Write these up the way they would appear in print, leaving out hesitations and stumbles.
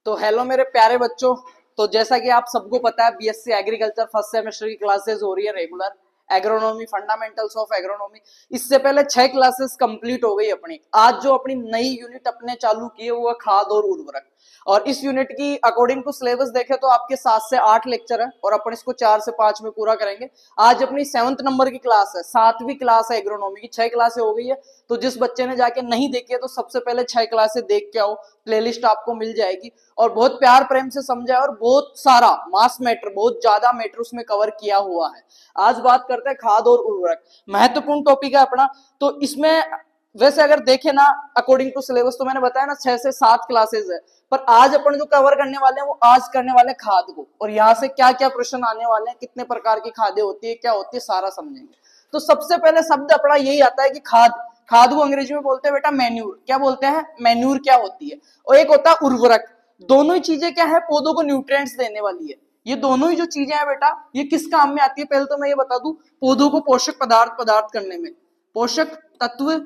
तो हेलो मेरे प्यारे बच्चों। तो जैसा कि आप सबको पता है बीएससी एग्रीकल्चर फर्स्ट सेमेस्टर की क्लासेस हो रही है regular. Agronomy, fundamentals of agronomy, इससे पहले 6 क्लासेस कंप्लीट हो गई अपनी। आज जो अपनी नई यूनिट अपने चालू की है वो है खाद और उर्वरक। और इस यूनिट की अकॉर्डिंग टू सिलेबस देखे तो आपके 7 से 8 लेक्चर है और अपन इसको 4 से 5 में पूरा करेंगे। आज अपनी 7th नंबर की क्लास है, 7वीं क्लास है एग्रोनॉमी की। 6 क्लासें हो गई है, तो जिस बच्चे ने जाके नहीं देखी है तो सबसे पहले 6 क्लासें देख के आओ, प्लेलिस्ट आपको मिल जाएगी और बहुत प्यार प्रेम से समझा है और बहुत सारा मास मैटर, बहुत ज्यादा मैटर उसमें कवर किया हुआ है। आज बात करते हैं खाद और उर्वरक, महत्वपूर्ण टॉपिक है अपना। तो इसमें वैसे अगर देखें ना अकॉर्डिंग टू सिलेबस, तो मैंने बताया ना 6 से 7 क्लासेस है, पर आज अपन जो कवर करने वाले हैं वो आज करने वाले हैं खाद को। और यहाँ से क्या क्या प्रश्न आने वाले हैं, कितने प्रकार की खादें होती है, क्या होती है, सारा समझेंगे। तो सबसे पहले शब्द अपना यही आता है कि खाद। खाद को अंग्रेजी में बोलते हैं बेटा मैन्यूर। क्या बोलते हैं? मैन्यूर क्या होती है। और एक होता है उर्वरक। दोनों ही चीजें क्या है, पौधों को न्यूट्रिएंट्स देने वाली है। ये दोनों ही जो चीजें हैं बेटा, ये किस काम में आती है? पहले तो मैं ये बता दूं, पौधों को पोषक पदार्थ करने में, पोषक तत्व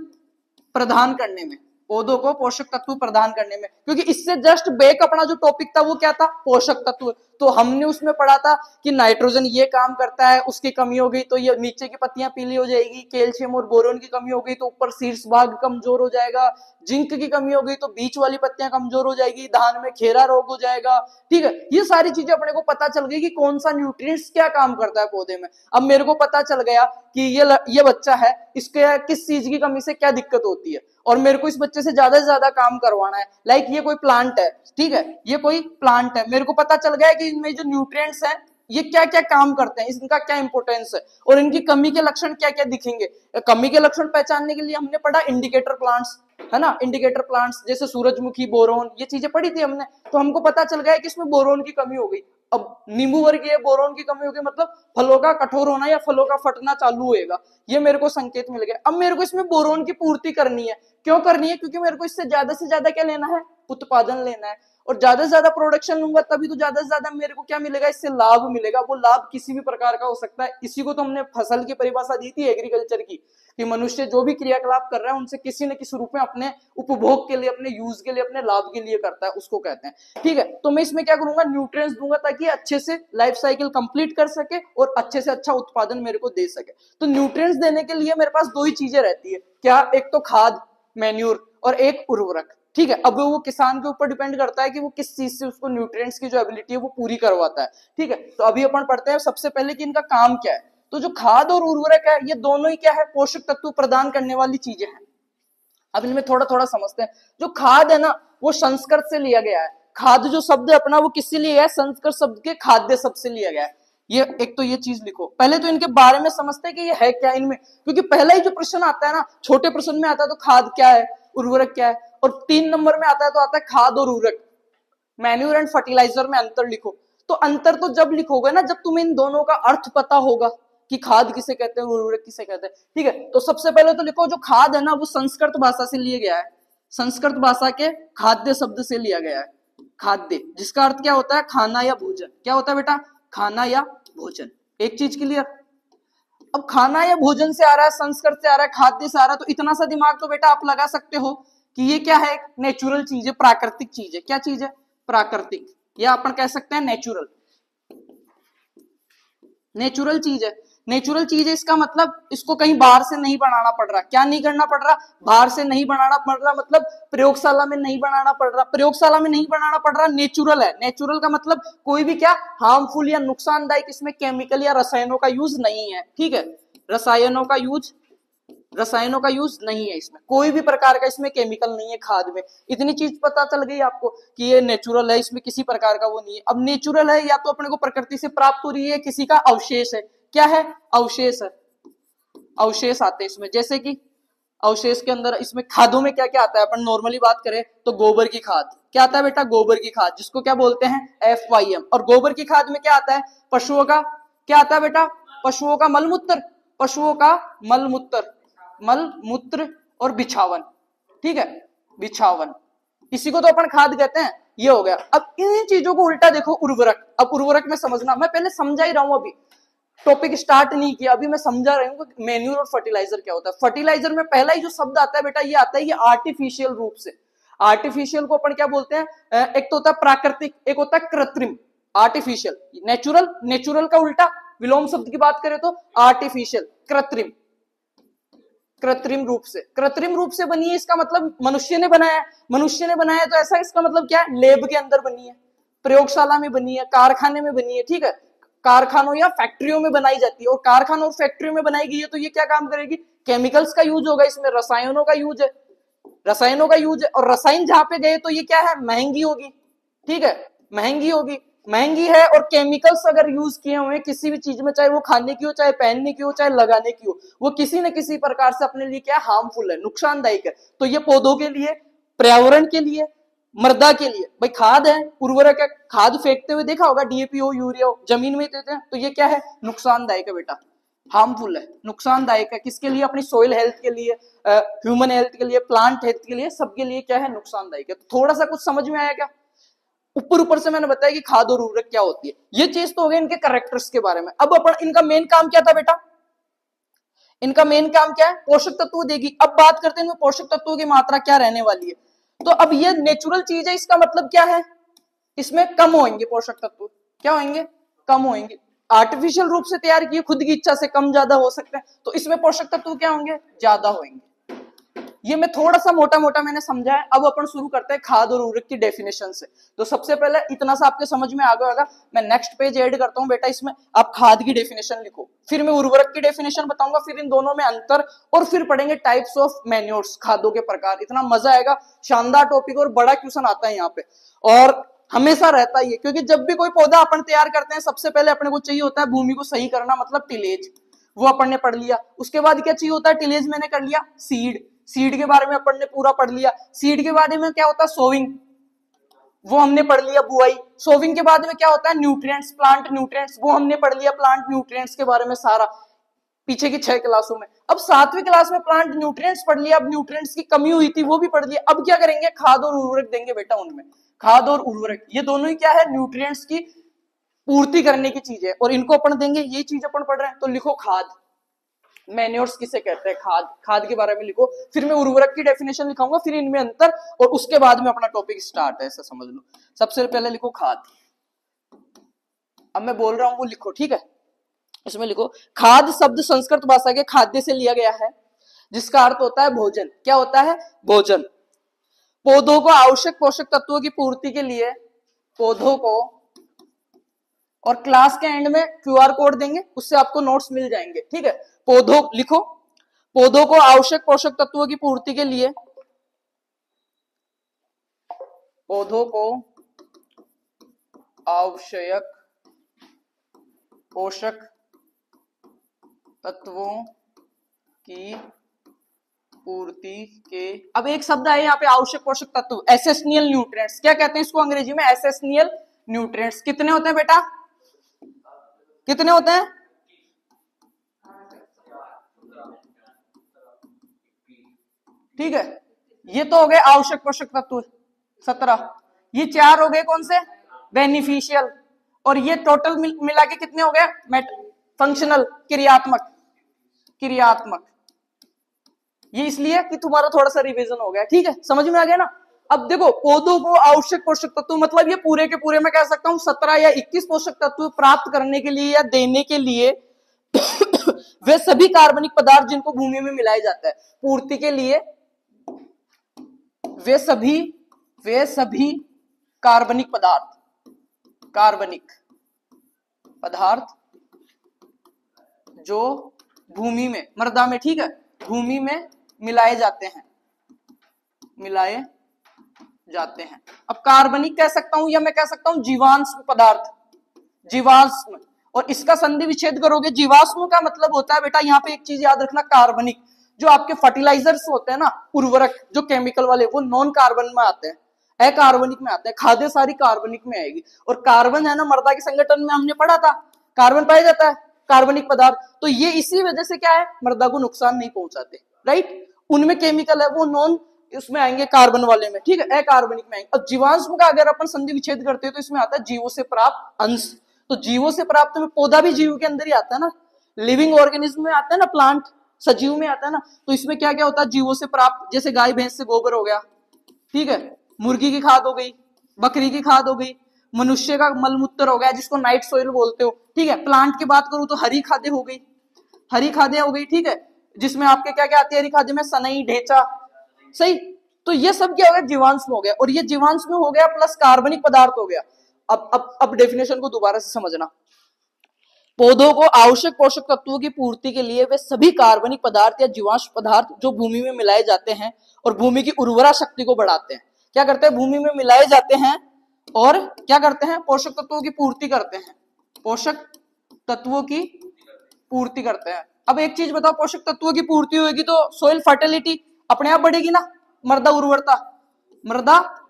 प्रदान करने में, पौधों को पोषक तत्व प्रदान करने में। क्योंकि इससे जस्ट बैक अपना जो टॉपिक था वो क्या था? पोषक तत्व। तो हमने उसमें पढ़ा था कि नाइट्रोजन ये काम करता है, उसकी कमी हो गई तो ये नीचे की पत्तियां पीली हो जाएगी। कैल्शियम और बोरोन की कमी हो गई तो ऊपर शीर्ष भाग कमजोर हो जाएगा। जिंक की कमी हो गई तो बीच वाली पत्तियां कमजोर हो जाएगी। धान में खेरा रोग हो जाएगा। ठीक है, ये सारी चीजें अपने को पता चल गई कि कौन सा न्यूट्रिएंट्स क्या काम करता है पौधे में। अब मेरे को पता चल गया कि ये बच्चा है, इसके किस चीज की कमी से क्या दिक्कत होती है और मेरे को इस बच्चे से ज्यादा काम करवाना है। लाइक ये कोई प्लांट है, ठीक है, ये कोई प्लांट है, मेरे को पता चल गया है कि इनमें जो न्यूट्रिएंट्स हैं ये क्या क्या काम करते हैं, इनका क्या इंपॉर्टेंस है और इनकी कमी के लक्षण क्या क्या दिखेंगे। कमी के लक्षण पहचानने के लिए हमने पढ़ा इंडिकेटर प्लांट्स, है ना। इंडिकेटर प्लांट्स जैसे सूरजमुखी, बोरोन, ये चीजें पढ़ी थी हमने। तो हमको पता चल गया है कि इसमें बोरोन की कमी हो गई। अब नींबू वर्गीय बोरोन की कमी होगी, मतलब फलों का कठोर होना या फलों का फटना चालू होएगा, ये मेरे को संकेत मिल गया। अब मेरे को इसमें बोरोन की पूर्ति करनी है। क्यों करनी है? क्योंकि मेरे को इससे ज्यादा क्या लेना है? उत्पादन लेना है। और ज्यादा से ज्यादा प्रोडक्शन लूंगा तभी तो ज्यादा से ज्यादा मेरे को क्या मिलेगा? इससे लाभ मिलेगा। वो लाभ किसी भी प्रकार का हो सकता है। इसी को तो हमने फसल की परिभाषा दी थी एग्रीकल्चर की, कि मनुष्य जो भी क्रियाकलाप कर रहा है उनसे किसी न किसी रूप में अपने उपभोग के लिए, अपने यूज के लिए, अपने लाभ के लिए करता है, उसको कहते हैं। ठीक है, तो मैं इसमें क्या करूंगा? न्यूट्रिएंट्स दूंगा ताकि अच्छे से लाइफ साइकिल कंप्लीट कर सके और अच्छे से अच्छा उत्पादन मेरे को दे सके। तो न्यूट्रिएंट्स देने के लिए मेरे पास दो ही चीजें रहती है। क्या? एक तो खाद, मैन्यूर, और एक उर्वरक। ठीक है, अब वो किसान के ऊपर डिपेंड करता है कि वो किस चीज से उसको न्यूट्रिएंट्स की जो एबिलिटी है वो पूरी करवाता है। ठीक है, तो अभी अपन पढ़ते हैं सबसे पहले कि इनका काम क्या है। तो जो खाद और उर्वरक है ये दोनों ही क्या है? पोषक तत्व प्रदान करने वाली चीजें हैं। अब इनमें थोड़ा समझते हैं। जो खाद है ना वो संस्कृत से लिया गया है। खाद जो शब्द है अपना वो किससे लिया गया है? संस्कृत शब्द के खाद्य शब्द से लिया गया है। ये एक तो ये चीज लिखो। पहले तो इनके बारे में समझते हैं कि ये है क्या इनमें, क्योंकि पहला ही जो प्रश्न आता है ना, छोटे प्रश्न में आता है तो खाद क्या है, उर्वरक क्या है, और 3 नंबर में आता है तो आता है खाद और उर्वरक, मैन्यूर एंड फर्टिलाइजर में अंतर लिखो। तो अंतर तो जब लिखोगे ना जब तुम्हें इन दोनों का अर्थ पता होगा कि खाद किसे कहते हैं, उर्वरक किसे कहते हैं। ठीक है, तो सबसे पहले तो लिखो जो खाद है ना वो संस्कृत भाषा से लिया गया है। संस्कृत भाषा के खाद्य शब्द से लिया गया है। खाद्य जिसका अर्थ क्या होता है? खाना या भोजन। क्या होता है बेटा? खाना या भोजन। एक चीज क्लियर। अब खाना या भोजन से आ रहा है, संस्कृत से आ रहा है, खाद्य से आ रहा है, तो इतना सा दिमाग तो बेटा आप लगा सकते हो कि ये क्या है? नेचुरल चीज है, प्राकृतिक चीज है। क्या चीज है? प्राकृतिक, या अपन कह सकते हैं नेचुरल। नेचुरल चीज है। नेचुरल चीज है इसका मतलब इसको कहीं बाहर से नहीं बनाना पड़ रहा। क्या नहीं करना पड़ रहा? बाहर से नहीं बनाना पड़ रहा, मतलब प्रयोगशाला में नहीं बनाना पड़ रहा। प्रयोगशाला में नहीं बनाना पड़ रहा, नेचुरल है। नेचुरल का मतलब कोई भी क्या हार्मफुल या नुकसानदायक इसमें केमिकल या रसायनों का यूज नहीं है। ठीक है, रसायनों का यूज नहीं है इसमें, कोई भी प्रकार का इसमें केमिकल नहीं है खाद में। इतनी चीज पता चल गई आपको कि ये नेचुरल है, इसमें किसी प्रकार का वो नहीं है। अब नेचुरल है या तो अपने को प्रकृति से प्राप्त हो रही है, किसी का अवशेष है। क्या है? अवशेष है। अवशेष आते हैं इसमें, जैसे कि अवशेष के अंदर इसमें खादों में क्या क्या आता है? अपन नॉर्मली बात करें तो गोबर की खाद। क्या आता है बेटा? गोबर की खाद, जिसको क्या बोलते हैं? FYM। और गोबर की खाद में क्या आता है? पशुओं का क्या आता है बेटा? पशुओं का मलमूत्र, पशुओं का मलमूत्र और बिछावन। ठीक है, बिछावन, इसी को तो अपन खाद कहते हैं। ये हो गया। अब इन चीजों को उल्टा देखो, उर्वरक। अब उर्वरक में समझना, मैं पहले समझा ही रहा हूं, अभी टॉपिक स्टार्ट नहीं किया, अभी मैं समझा रहा हूं कि मैन्यूर और फर्टिलाइजर क्या होता है। फर्टिलाइजर में पहला ही जो शब्द आता है बेटा ये आता है ये आर्टिफिशियल रूप से। आर्टिफिशियल को अपन क्या बोलते हैं, एक तो होता है प्राकृतिक, एक होता है कृत्रिम। आर्टिफिशियल, नेचुरल, नेचुरल का उल्टा विलोम शब्द की बात करें तो आर्टिफिशियल, कृत्रिम। कृत्रिम रूप से बनी है, इसका मतलब मनुष्य ने बनाया है। मनुष्य ने बनाया तो ऐसा, इसका मतलब क्या है, लेब के अंदर बनी है, प्रयोगशाला में बनी है, कारखाने में बनी है, ठीक है, कारखानों या फैक्ट्रियों में बनाई जाती है। और कारखानों और फैक्ट्रियों में बनाई गई है तो ये क्या काम करेगी, केमिकल्स का यूज होगा, इसमें रसायनों का यूज है, रसायनों का यूज है। और रसायन जहां पे गए तो ये क्या है, महंगी होगी, ठीक है, महंगी होगी, महंगी है। और केमिकल्स अगर यूज किए हुए किसी भी चीज में, चाहे वो खाने की हो, चाहे पहनने की हो, चाहे लगाने की हो, वो किसी न किसी प्रकार से अपने लिए क्या हार्मफुल है, नुकसानदायक है। तो ये पौधों के लिए, पर्यावरण के लिए, मृदा के लिए, भाई खाद है, उर्वरक है, खाद फेंकते हुए देखा होगा, डीएपी हो, यूरिया हो, जमीन में देते हैं तो ये क्या है, नुकसानदायक है बेटा, हार्मफुल है, नुकसानदायक है। किसके लिए, अपनी सोइल हेल्थ के लिए, ह्यूमन हेल्थ के लिए, प्लांट हेल्थ के लिए, सबके लिए क्या है, नुकसानदायक है। तो थोड़ा सा कुछ समझ में आया क्या? ऊपर ऊपर से मैंने बताया कि खाद और उर्वरक क्या होती है, ये चीज तो हो गई इनके कैरेक्टर्स के बारे में। अब अपन, इनका मेन काम क्या था बेटा, इनका मेन काम क्या है, पोषक तत्व देगी। अब बात करते हैं पोषक तत्वों की मात्रा क्या रहने वाली है। तो अब ये नेचुरल चीज है, इसका मतलब क्या है, इसमें कम होंगे पोषक तत्व, क्या होंगे, कम होंगे। आर्टिफिशियल रूप से तैयार किए, खुद की इच्छा से कम ज्यादा हो सकते हैं, तो इसमें पोषक तत्व क्या होंगे, ज्यादा होंगे। ये मैं थोड़ा सा मोटा मोटा मैंने समझा है। अब अपन शुरू करते हैं खाद और उर्वरक की डेफिनेशन से। तो सबसे पहले इतना सा आपके समझ में आ गया होगा, मैं नेक्स्ट पेज ऐड करता हूं बेटा, इसमें आप खाद की डेफिनेशन लिखो, फिर मैं उर्वरक की डेफिनेशन बताऊंगा, फिर इन दोनों में अंतर, और फिर पढ़ेंगे टाइप्स ऑफ मैन्योर्स, खादों के प्रकार। इतना मजा आएगा, शानदार टॉपिक और बड़ा क्वेश्चन आता है यहाँ पे, और हमेशा रहता ही है, क्योंकि जब भी कोई पौधा अपन तैयार करते हैं सबसे पहले अपने को चाहिए होता है भूमि को सही करना, मतलब टिलेज, वो अपन ने पढ़ लिया। उसके बाद क्या चाहिए होता है, टिलेज मैंने कर लिया, सीड, सीड के बारे में अपन ने पूरा पढ़ लिया। सीड के बारे में क्या होता है, सोविंग, वो हमने पढ़ लिया, बुआई। सोविंग के बाद में क्या होता है, न्यूट्रिएंट्स, प्लांट न्यूट्रिएंट्स, वो हमने पढ़ लिया, प्लांट न्यूट्रिएंट्स के बारे में सारा, पीछे की 6 क्लासों में। अब 7वीं क्लास में प्लांट न्यूट्रिएंट्स पढ़ लिया, अब न्यूट्रिएंट्स की कमी हुई थी वो भी पढ़ लिया। अब क्या करेंगे, खाद और उर्वरक देंगे बेटा उनमें। खाद और उर्वरक ये दोनों ही क्या है, न्यूट्रिएंट्स की पूर्ति करने की चीज है, और इनको अपन देंगे, ये चीज अपन पढ़ रहे हैं। तो लिखो खाद, मैन्योर्स किसे कहते हैं, खाद, खाद के बारे में लिखो, फिर मैं उर्वरक की डेफिनेशन लिखाऊंगा, फिर इनमें अंतर, और उसके बाद में अपना टॉपिक स्टार्ट है, ऐसा समझ लो। सबसे पहले लिखो खाद, अब मैं बोल रहा हूं वो लिखो, ठीक है। इसमें लिखो, खाद शब्द संस्कृत भाषा के खाद्य से लिया गया है, जिसका अर्थ होता है भोजन। क्या होता है, भोजन। पौधों को आवश्यक पोषक तत्वों की पूर्ति के लिए, पौधों को, और क्लास के एंड में क्यूआर कोड देंगे, उससे आपको नोट्स मिल जाएंगे, ठीक है। पौधों लिखो, पौधों को आवश्यक पोषक तत्वों की पूर्ति के लिए, पौधों को आवश्यक पोषक तत्वों की पूर्ति के, अब एक शब्द है यहाँ पे, आवश्यक पोषक तत्व, एसेंशियल न्यूट्रिएंट्स। क्या कहते हैं इसको अंग्रेजी में, एसेंशियल न्यूट्रिएंट्स। कितने होते हैं बेटा, कितने होते हैं, ठीक है। ये तो हो गए आवश्यक पोषक तत्व 17, ये 4 हो गए कौन से, बेनिफिशियल, और ये टोटल मिला के कितने हो गए, फंक्शनल, क्रियात्मक, क्रियात्मक। ये इसलिए कि तुम्हारा थोड़ा सा रिवीजन हो गया, ठीक है, समझ में आ गया ना। अब देखो, पौधों को आवश्यक पोषक तत्व, मतलब ये पूरे के पूरे मैं कह सकता हूं 17 या 21 पोषक तत्व प्राप्त करने के लिए या देने के लिए वे सभी कार्बनिक पदार्थ जिनको भूमि में मिलाया जाता है, पूर्ति के लिए वे सभी कार्बनिक पदार्थ, कार्बनिक पदार्थ जो भूमि में, मृदा में, ठीक है, भूमि में मिलाए जाते हैं, मिलाए जाते हैं। अब कार्बनिक कह सकता हूं या मैं कह सकता हूं जीवाश्म पदार्थ, जीवाश्म। और इसका संधि विच्छेद करोगे, जीवाश्म का मतलब होता है बेटा, यहां पे एक चीज याद रखना, कार्बनिक। जो आपके फर्टिलाइजर्स होते हैं ना, उर्वरक जो केमिकल वाले, वो नॉन कार्बन में आते हैं, अकार्बनिक में आते हैं। खाद्य सारी कार्बनिक में आएगी। और कार्बन है ना, मृदा के संगठन में हमने पढ़ा था, कार्बन पाया जाता है, कार्बनिक पदार्थ। तो ये इसी वजह से क्या है, मृदा को नुकसान नहीं पहुंचाते, राइट। उनमें केमिकल है, वो नॉन उसमें आएंगे, कार्बन वाले में, ठीक है, अकार्बनिक में आएंगे। अब जीवाश्म का अगर अपन संधि विच्छेद करते हैं तो इसमें आता है जीवों से प्राप्त अंश। तो जीवों से प्राप्त में पौधा भी जीव के अंदर ही आता है ना, लिविंग ऑर्गेनिज्म में आता है ना, प्लांट सजीव में आता है ना। तो इसमें क्या क्या होता है, जीवों से प्राप्त, जैसे गाय भैंस से गोबर हो गया, ठीक है, मुर्गी की खाद हो गई, बकरी की खाद हो गई, मनुष्य का मलमूत्र हो गया जिसको नाइट सोइल बोलते हो, ठीक है। प्लांट की बात करूं तो हरी खादें हो गई, हरी खादें हो गई, ठीक है, जिसमें आपके क्या क्या आती है हरी खादें में, सनई, ढेंचा, सही। तो ये सब क्या हो गया, जीवांश हो गया, और ये जीवांश में हो गया प्लस कार्बनिक पदार्थ हो गया। अब डेफिनेशन को दोबारा से समझना। पौधों को आवश्यक पोषक तत्वों की पूर्ति के लिए वे सभी कार्बनिक पदार्थ या जीवाश्म पदार्थ जो भूमि में मिलाए जाते हैं और भूमि की उर्वरा शक्ति को बढ़ाते हैं, क्या करते हैं, भूमि में मिलाए जाते हैं और क्या करते हैं, पोषक तत्वों की पूर्ति करते हैं, पोषक तत्वों की पूर्ति करते हैं। अब एक चीज बताओ, पोषक तत्वों की पूर्ति होगी तो सोइल फर्टिलिटी अपने आप बढ़ेगी ना, मृदा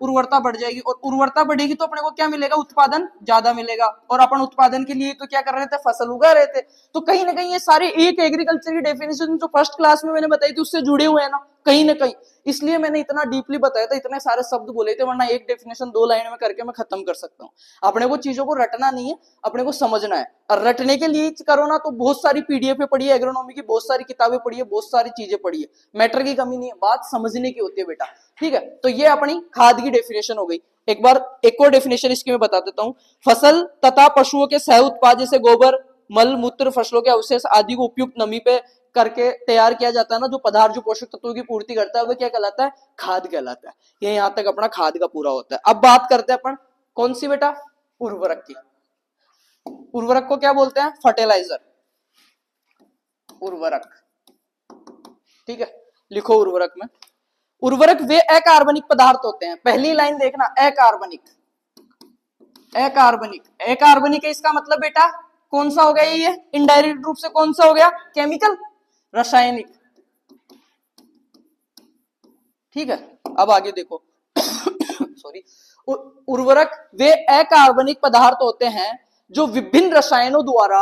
उर्वरता बढ़ जाएगी, और उर्वरता बढ़ेगी तो अपने को क्या मिलेगा, उत्पादन ज्यादा मिलेगा, और अपन उत्पादन के लिए तो क्या कर रहे थे, फसल उगा रहे थे। तो कहीं ना कहीं ये सारे एक एग्रीकल्चर की डेफिनेशन जो फर्स्ट क्लास में मैंने बताई थी उससे जुड़े हुए हैं ना कहीं ना कहीं, इसलिए मैंने इतना डीपली बताया था, इतने सारे शब्द बोले थे, वरना एक डेफिनेशन 2 लाइन में करके मैं खत्म कर सकता हूँ। अपने को चीजों को रटना नहीं है, अपने को समझना है, और रटने के लिए करो ना तो बहुत सारी पीडीएफ पढ़ी है, एग्रोनॉमी की बहुत सारी किताबें पढ़ी है, बहुत सारी चीजें पढ़ी है, मैटर की कमी नहीं है, बात समझने की होती है बेटा, ठीक है। तो ये अपनी खाद की डेफिनेशन हो गई। एक बार एक और डेफिनेशन इसकी मैं बता देता हूँ। फसल तथा पशुओं के सह उत्पाद जैसे गोबर, मल मूत्र, फसलों के अवशेष आदि को उपयुक्त नमी पे करके तैयार किया जाता है ना, जो पदार्थ जो पोषक तत्वों की पूर्ति करता है वो क्या कहलाता है, खाद कहलाता है। ये यहाँ तक अपना खाद का पूरा होता है। अब बात करते हैं अपन कौन सी बेटा, उर्वरक की। उर्वरक को क्या बोलते हैं, फर्टिलाइजर, उर्वरक, ठीक है। लिखो उर्वरक में, उर्वरक वे अकार्बनिक पदार्थ होते हैं, पहली लाइन देखना, अकार्बनिक, अकार्बनिक, अकार्बनिक है इसका मतलब बेटा कौन सा हो गया, ये इनडायरेक्ट रूप से कौन सा हो गया, केमिकल, रासायनिक, ठीक है। अब आगे देखो सॉरी, उर्वरक वे अकार्बनिक पदार्थ होते हैं जो विभिन्न रसायनों द्वारा,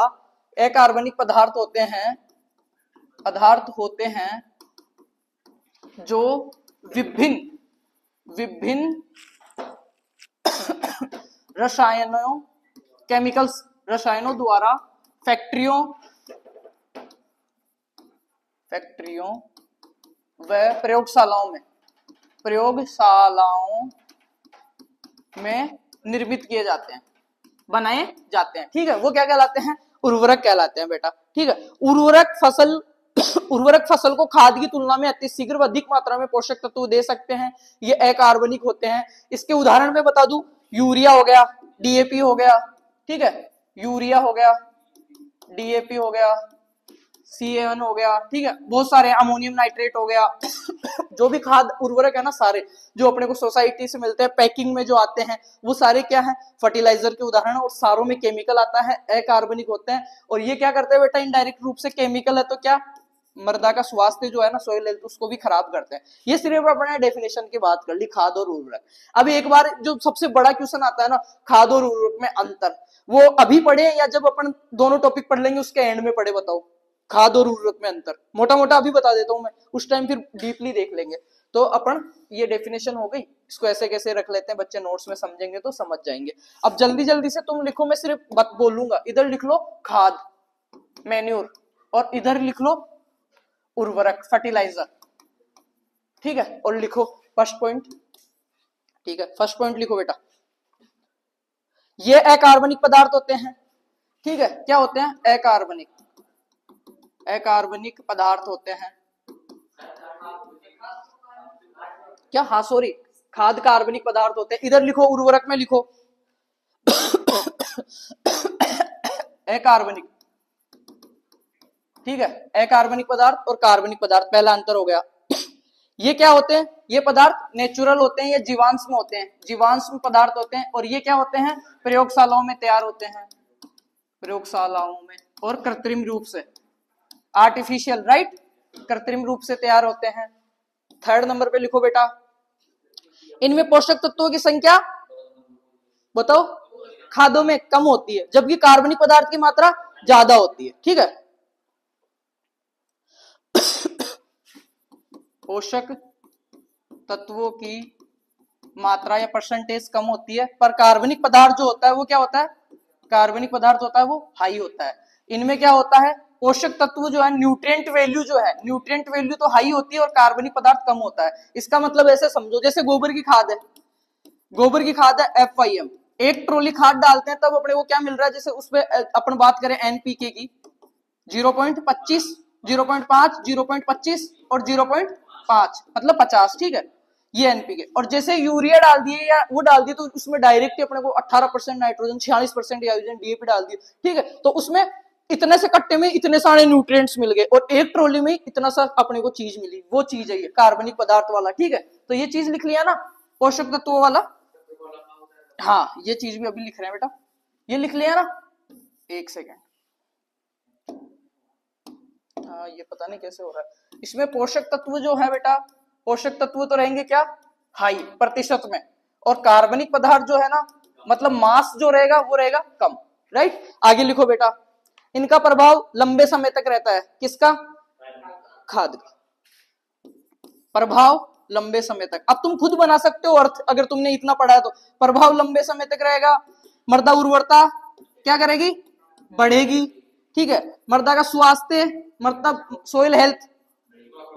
अकार्बनिक पदार्थ होते हैं, पदार्थ होते हैं जो विभिन्न रसायनों, केमिकल्स, रसायनों द्वारा फैक्ट्रियों व प्रयोगशालाओं में निर्मित किए जाते हैं, बनाए जाते हैं, ठीक है। वो क्या कहलाते हैं, उर्वरक कहलाते हैं बेटा, ठीक है। उर्वरक फसल को खाद की तुलना में अतिशीघ्र व अधिक मात्रा में पोषक तत्व दे सकते हैं, ये अकार्बनिक होते हैं। इसके उदाहरण में बता दूं, यूरिया हो गया, डीएपी हो गया, ठीक है, यूरिया हो गया, डीएपी हो गया, CAN हो गया, ठीक है, बहुत सारे, अमोनियम नाइट्रेट हो गया जो भी खाद उर्वरक है ना, सारे जो अपने को सोसाइटी से मिलते हैं, पैकिंग में जो आते हैं, वो सारे क्या है, फर्टिलाइजर के उदाहरण, और सारों में केमिकल आता है, अकार्बनिक होते हैं। और ये क्या करते हैं बेटा, इनडायरेक्ट रूप से केमिकल है तो क्या, मृदा का स्वास्थ्य जो है ना, सोइल हेल्थ, उसको भी खराब करते हैं। ये सिर्फ अपने डेफिनेशन की बात कर ली, खाद और उर्वरक। अब एक बार जो सबसे बड़ा क्वेश्चन आता है ना, खाद और उर्वरक में अंतर, वो अभी पढ़े या जब अपन दोनों टॉपिक पढ़ लेंगे उसके एंड में पढ़े, बताओ खाद और उर्वरक में अंतर, मोटा मोटा अभी बता देता हूं मैं, उस टाइम फिर डीपली देख लेंगे। तो अपन ये डेफिनेशन हो गई, इसको ऐसे कैसे रख लेते हैं बच्चे, नोट्स में समझेंगे तो समझ जाएंगे। अब जल्दी जल्दी से तुम लिखो, मैं सिर्फ बात बोलूंगा, इधर लिख लो खाद, मैन्योर, और इधर लिख लो उर्वरक, फर्टिलाइजर, ठीक है। और लिखो फर्स्ट पॉइंट, ठीक है, फर्स्ट पॉइंट लिखो बेटा, ये अकार्बनिक पदार्थ होते हैं, ठीक है, क्या होते हैं, अकार्बनिक पदार्थ होते हैं, क्या, हाँ सॉरी, खाद कार्बनिक पदार्थ होते हैं। इधर लिखो उर्वरक में लिखो अकार्बनिक, ठीक है, अकार्बनिक पदार्थ और कार्बनिक पदार्थ, पहला अंतर हो गया। ये क्या होते हैं, ये पदार्थ नेचुरल होते हैं, ये जीवांश में होते हैं, जीवांश में पदार्थ होते हैं, और ये क्या होते हैं, प्रयोगशालाओं में तैयार होते हैं, प्रयोगशालाओं में, और कृत्रिम रूप से, आर्टिफिशियल, राइट, कृत्रिम रूप से तैयार होते हैं। थर्ड नंबर पे लिखो बेटा, इनमें पोषक तत्वों की संख्या बताओ, खादों में कम होती है, जबकि कार्बनिक पदार्थ की मात्रा ज्यादा होती है, ठीक है। पोषक तत्वों की मात्रा या परसेंटेज कम होती है, पर कार्बनिक पदार्थ जो होता है वो क्या होता है, कार्बनिक पदार्थ होता है वो हाई होता है। इनमें क्या होता है, पोषक तत्व जो है, न्यूट्रिएंट वैल्यू जो है, न्यूट्रिएंट वैल्यू तो हाई होती है और कार्बनिक पदार्थ कम होता है। इसका मतलब ऐसे समझो जैसे गोबर की खाद है, गोबर की खाद है FYM, एक ट्रॉली खाद डालते हैं तब अपने को क्या मिल रहा है, जैसे उसपे अपन बात करें NPK की 0.25, 0.5, 0.25 और 0.5 मतलब 50, ठीक है, ये NPK। और जैसे यूरिया डाल दिए या वो डाल दिए तो उसमें डायरेक्ट अपने को 18% नाइट्रोजन, 46% DAP डाल दिए, ठीक है, तो उसमें इतने से कट्टे में इतने सारे न्यूट्रिएंट्स मिल गए और एक ट्रॉली में इतना सा अपने को चीज मिली, वो चीज है ये कार्बनिक पदार्थ वाला, ठीक है। तो ये चीज लिख लिया ना पोषक तत्वों वाला, हाँ ये चीज भी अभी लिख रहे हैं बेटा, ये लिख लिया ना, एक सेकेंड, हाँ ये पता नहीं कैसे हो रहा है। इसमें पोषक तत्व जो है बेटा, पोषक तत्व तो रहेंगे क्या, हाई प्रतिशत में, और कार्बनिक पदार्थ जो है ना मतलब मास जो रहेगा वो रहेगा कम, राइट। आगे लिखो बेटा, इनका प्रभाव लंबे समय तक रहता है, किसका, खाद का प्रभाव लंबे समय तक। अब तुम खुद बना सकते हो अर्थ, अगर तुमने इतना पढ़ा है तो। प्रभाव लंबे समय तक रहेगा, मृदा उर्वरता क्या करेगी, बढ़ेगी, ठीक है। मृदा का स्वास्थ्य, मतलब सोइल हेल्थ,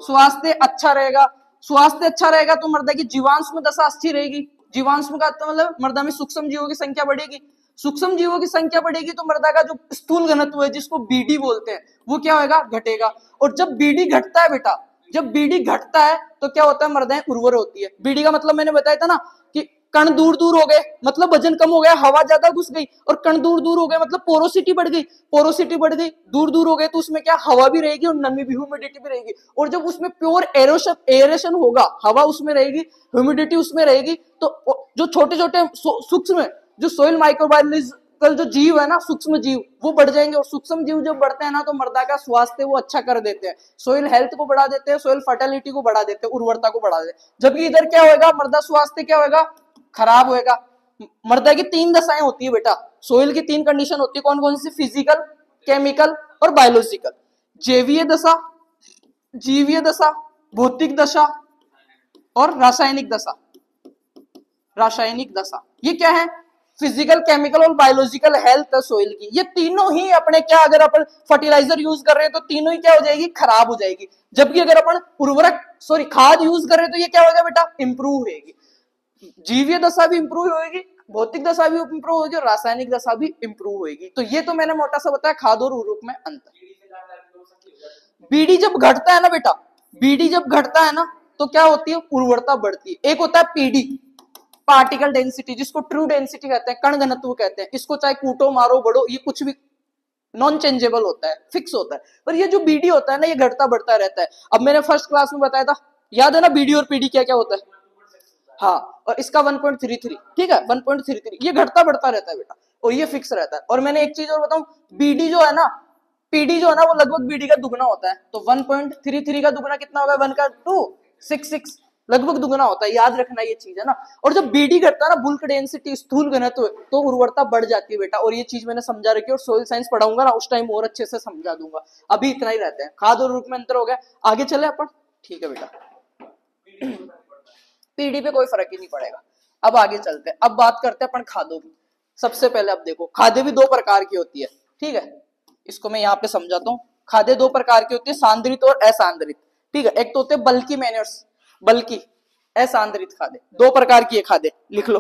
स्वास्थ्य अच्छा रहेगा, स्वास्थ्य अच्छा रहेगा तो मृदा की जीवांश दशा अच्छी रहेगी। जीवांश का मतलब मृदा में सूक्ष्म जीवों की संख्या बढ़ेगी, सूक्ष्म जीवों की संख्या बढ़ेगी तो मृदा का जो स्थूल घनत्व है जिसको BD बोलते हैं वो क्या होगा, घटेगा। और जब BD घटता है बेटा, जब BD घटता है तो क्या होता है, मृदाएं उर्वर होती है। BD का मतलब मैंने बताया था ना कि कण दूर दूर हो गए मतलब वजन कम हो गया, हवा ज्यादा घुस गई, और कण दूर दूर हो गए मतलब पोरोसिटी बढ़ गई, पोरोसिटी बढ़ गई, दूर दूर हो गए तो उसमें क्या हवा भी रहेगी और नमी भी, ह्यूमिडिटी भी रहेगी। और जब उसमें प्योर एरेशन होगा, हवा उसमें रहेगी, ह्यूमिडिटी उसमें रहेगी, तो जो छोटे छोटे सूक्ष्म जो सोइल माइक्रोबायोलॉजिकल जो जीव है ना, सूक्ष्म जीव वो बढ़ जाएंगे, और सूक्ष्म जीव जब बढ़ते हैं ना तो मृदा का स्वास्थ्य वो अच्छा कर देते हैं, सोइल हेल्थ को बढ़ा देते हैं, सोइल फर्टिलिटी को बढ़ा देते हैं, उर्वरता को बढ़ा देते हैं। जबकि इधर क्या होगा, मृदा स्वास्थ्य क्या होगा, खराब होएगा। मृदा की 3 दशाएं होती है बेटा, सोइल की 3 कंडीशन होती है, कौन कौन सी, फिजिकल, केमिकल और बायोलॉजिकल। जैवीय दशा, जीवीय दशा, भौतिक दशा और रासायनिक दशा। रासायनिक दशा ये क्या है, फिजिकल, केमिकल और बायोलॉजिकल हेल्थ है सोइल की। ये तीनों ही अपने क्या, अगर अपन फर्टिलाइजर यूज कर रहे हैं तो तीनों ही क्या हो जाएगी, खराब हो जाएगी। जबकि अगर अपन उर्वरक खाद यूज कर रहे हैं तो ये क्या होगा बेटा, इंप्रूव होगी। जीवीय दशा भी इंप्रूव होगी, भौतिक दशा भी इंप्रूव होगी और रासायनिक दशा भी इंप्रूव होगी। तो ये तो मैंने मोटा सा बताया खाद और उर्वरक में अंतर। BD जब घटता है ना बेटा, BD जब घटता है ना तो क्या होती है, उर्वरता बढ़ती है। एक होता है PD, पार्टिकल डेंसिटी, जिसको ट्रू डेंसिटी कहते हैं, कण घनत्व कहते हैं। इसको चाहे कूटो मारो बढ़ो, ये कुछ भी नॉन चेंजेबल होता है, फिक्स होता है। पर ये जो BD होता है ना, ये घटता बढ़ता रहता है। अब मैंने फर्स्ट क्लास में बताया था, याद है ना BD और PD क्या क्या होता है, हाँ, और इसका 1.33, ठीक है 1.33, ये घटता बढ़ता रहता है बेटा, और ये फिक्स रहता है। और मैंने एक चीज और बताऊं, BD जो है ना, PD जो है ना वो लगभग BD का दुगना होता है। तो 1.33 का दुगना कितना होगा, 1 का 266, लगभग दुगना होता है, याद रखना ये चीज है ना। और जब BD घटता है ना, बुल्क डेंसिटी, स्थूल घनत्व, तो उर्वरता बढ़ जाती है बेटा। और ये चीज मैंने समझा रखी है, और सोइल साइंस पढ़ाऊंगा ना उस टाइम और अच्छे से समझा दूंगा। अभी इतना ही रहता है, खाद और उर्वरक में अंतर हो गया। आगे चले अपन, ठीक है बेटा, PD पे कोई फर्क ही नहीं पड़ेगा। अब आगे चलते हैं, अब बात करते हैं अपन खादों की। सबसे पहले अब देखो, खादें भी 2 प्रकार की होती है, ठीक है, इसको मैं यहाँ पे समझाता हूँ। खादें 2 प्रकार की होती है, सांद्रित और असांद्रित, ठीक है। एक तो होते हैं बल्की मैन्योर्स, बल्की, असांद्रित खादें, 2 प्रकार की है खादें, लिख लो।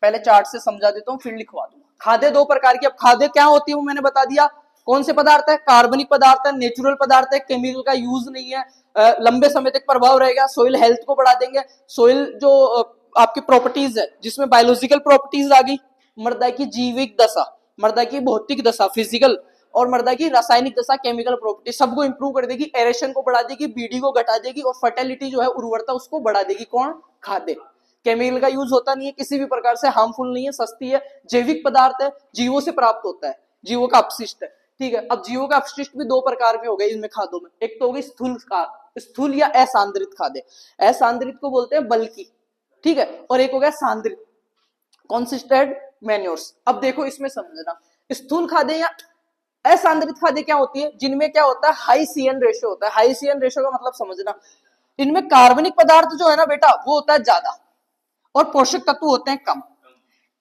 पहले चार्ट से समझा देता हूँ फिर लिखवा दूंगा। खादें 2 प्रकार की। अब खादें क्या होती है वो मैंने बता दिया, कौन से पदार्थ है, कार्बनिक पदार्थ है, नेचुरल पदार्थ है, केमिकल का यूज नहीं है, लंबे समय तक प्रभाव रहेगा, सोइल हेल्थ को बढ़ा देंगे। सोइल जो आपकी प्रॉपर्टीज है जिसमें बायोलॉजिकल प्रॉपर्टीज आ गई, मृदा की जीविक दशा, मृदा की भौतिक दशा फिजिकल, और मृदा की रासायनिक दशा केमिकल प्रॉपर्टी, सबको इंप्रूव कर देगी, एरेशन को बढ़ा देगी, BD को घटा देगी, और फर्टिलिटी जो है उर्वरता उसको बढ़ा देगी। कौन, खादें। केमिकल का यूज होता नहीं है, किसी भी प्रकार से हार्मफुल नहीं है, सस्ती है, जैविक पदार्थ है, जीवों से प्राप्त होता है, जीवों का अपशिष्ट है, ठीक है। अब जीवों का अपशिष्ट भी 2 प्रकार के हो गए इनमें खादों में। एक तो हो गई स्थूल या असांद्रित खादें, असांद्रित को बोलते हैं बल्की, ठीक है। और एक हो गया सांद्रित, कॉन्सिस्टेंट मैन्योर्स। अब देखो इसमें समझना, स्थूल खादें या असांद्रित खादें क्या होती है, जिनमें क्या होता है, हाई CN रेशियो होता है। हाई CN रेशियो का मतलब समझना, इनमें कार्बनिक पदार्थ जो है ना बेटा वो होता है ज्यादा और पोषक तत्व होते हैं कम।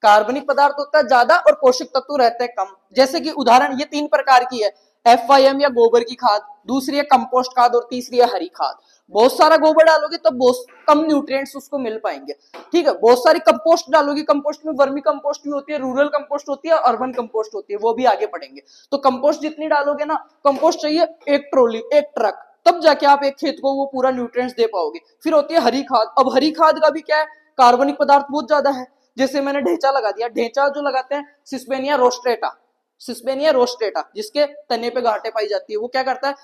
कार्बनिक पदार्थ होता है ज्यादा और पोषक तत्व रहते हैं कम। जैसे कि उदाहरण ये 3 प्रकार की है, FYM या गोबर की खाद, दूसरी है कंपोस्ट खाद और तीसरी है हरी खाद। बहुत सारा गोबर डालोगे तो बहुत कम न्यूट्रिएंट्स उसको मिल पाएंगे, ठीक है। बहुत सारी कंपोस्ट डालोगे, कंपोस्ट में वर्मी कंपोस्ट भी होती है, रूरल कंपोस्ट होती है, अर्बन कंपोस्ट होती है, वो भी आगे पढ़ेंगे। तो कंपोस्ट जितनी डालोगे ना, कंपोस्ट चाहिए 1 ट्रॉली 1 ट्रक, तब जाके आप एक खेत को वो पूरा न्यूट्रिएंट्स दे पाओगे। फिर होती है हरी खाद। अब हरी खाद का भी क्या है, कार्बनिक पदार्थ बहुत ज्यादा है। जैसे मैंने ढेंचा लगा दिया, ढेंचा जो लगाते हैं सिस्पेनिया रोस्ट्रेटा, सिस्पेनिया रोस्ट्रेटा, जिसके तने पे गांठें पाई जाती है, वो क्या करता है,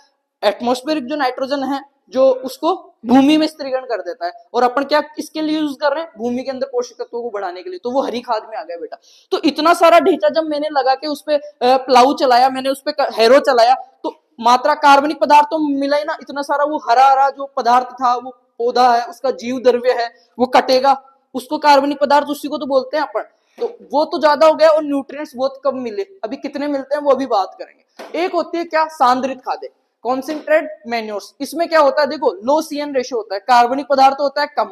एटमॉस्फेरिक जो नाइट्रोजन है जो उसको भूमि में स्थिरीकरण कर देता है। और अपन क्या इसके लिए यूज कर रहे हैं, भूमि के अंदर पोषक तत्वों को बढ़ाने के लिए, तो वो हरी खाद में आ गया बेटा। तो इतना सारा ढेंचा जब मैंने लगा के उस पे प्लाऊ चलाया, मैंने उस पे हैरो चलाया, तो मात्रा कार्बनिक पदार्थ तो मिला ही ना, इतना सारा वो हरा हरा जो पदार्थ था, वो पौधा है उसका जीव द्रव्य है, वो कटेगा, उसको कार्बनिक पदार्थ उसी को तो बोलते हैं अपन। तो वो तो ज्यादा हो गया और न्यूट्रिएंट्स बहुत कम मिले। अभी कितने मिलते हैं वो अभी बात करेंगे। एक होती है क्या, सांद्रित खादें, कॉन्सेंट्रेट मैन्योर्स। इसमें क्या होता है, देखो लो CN रेशियो होता है, कार्बनिक पदार्थ होता है कम,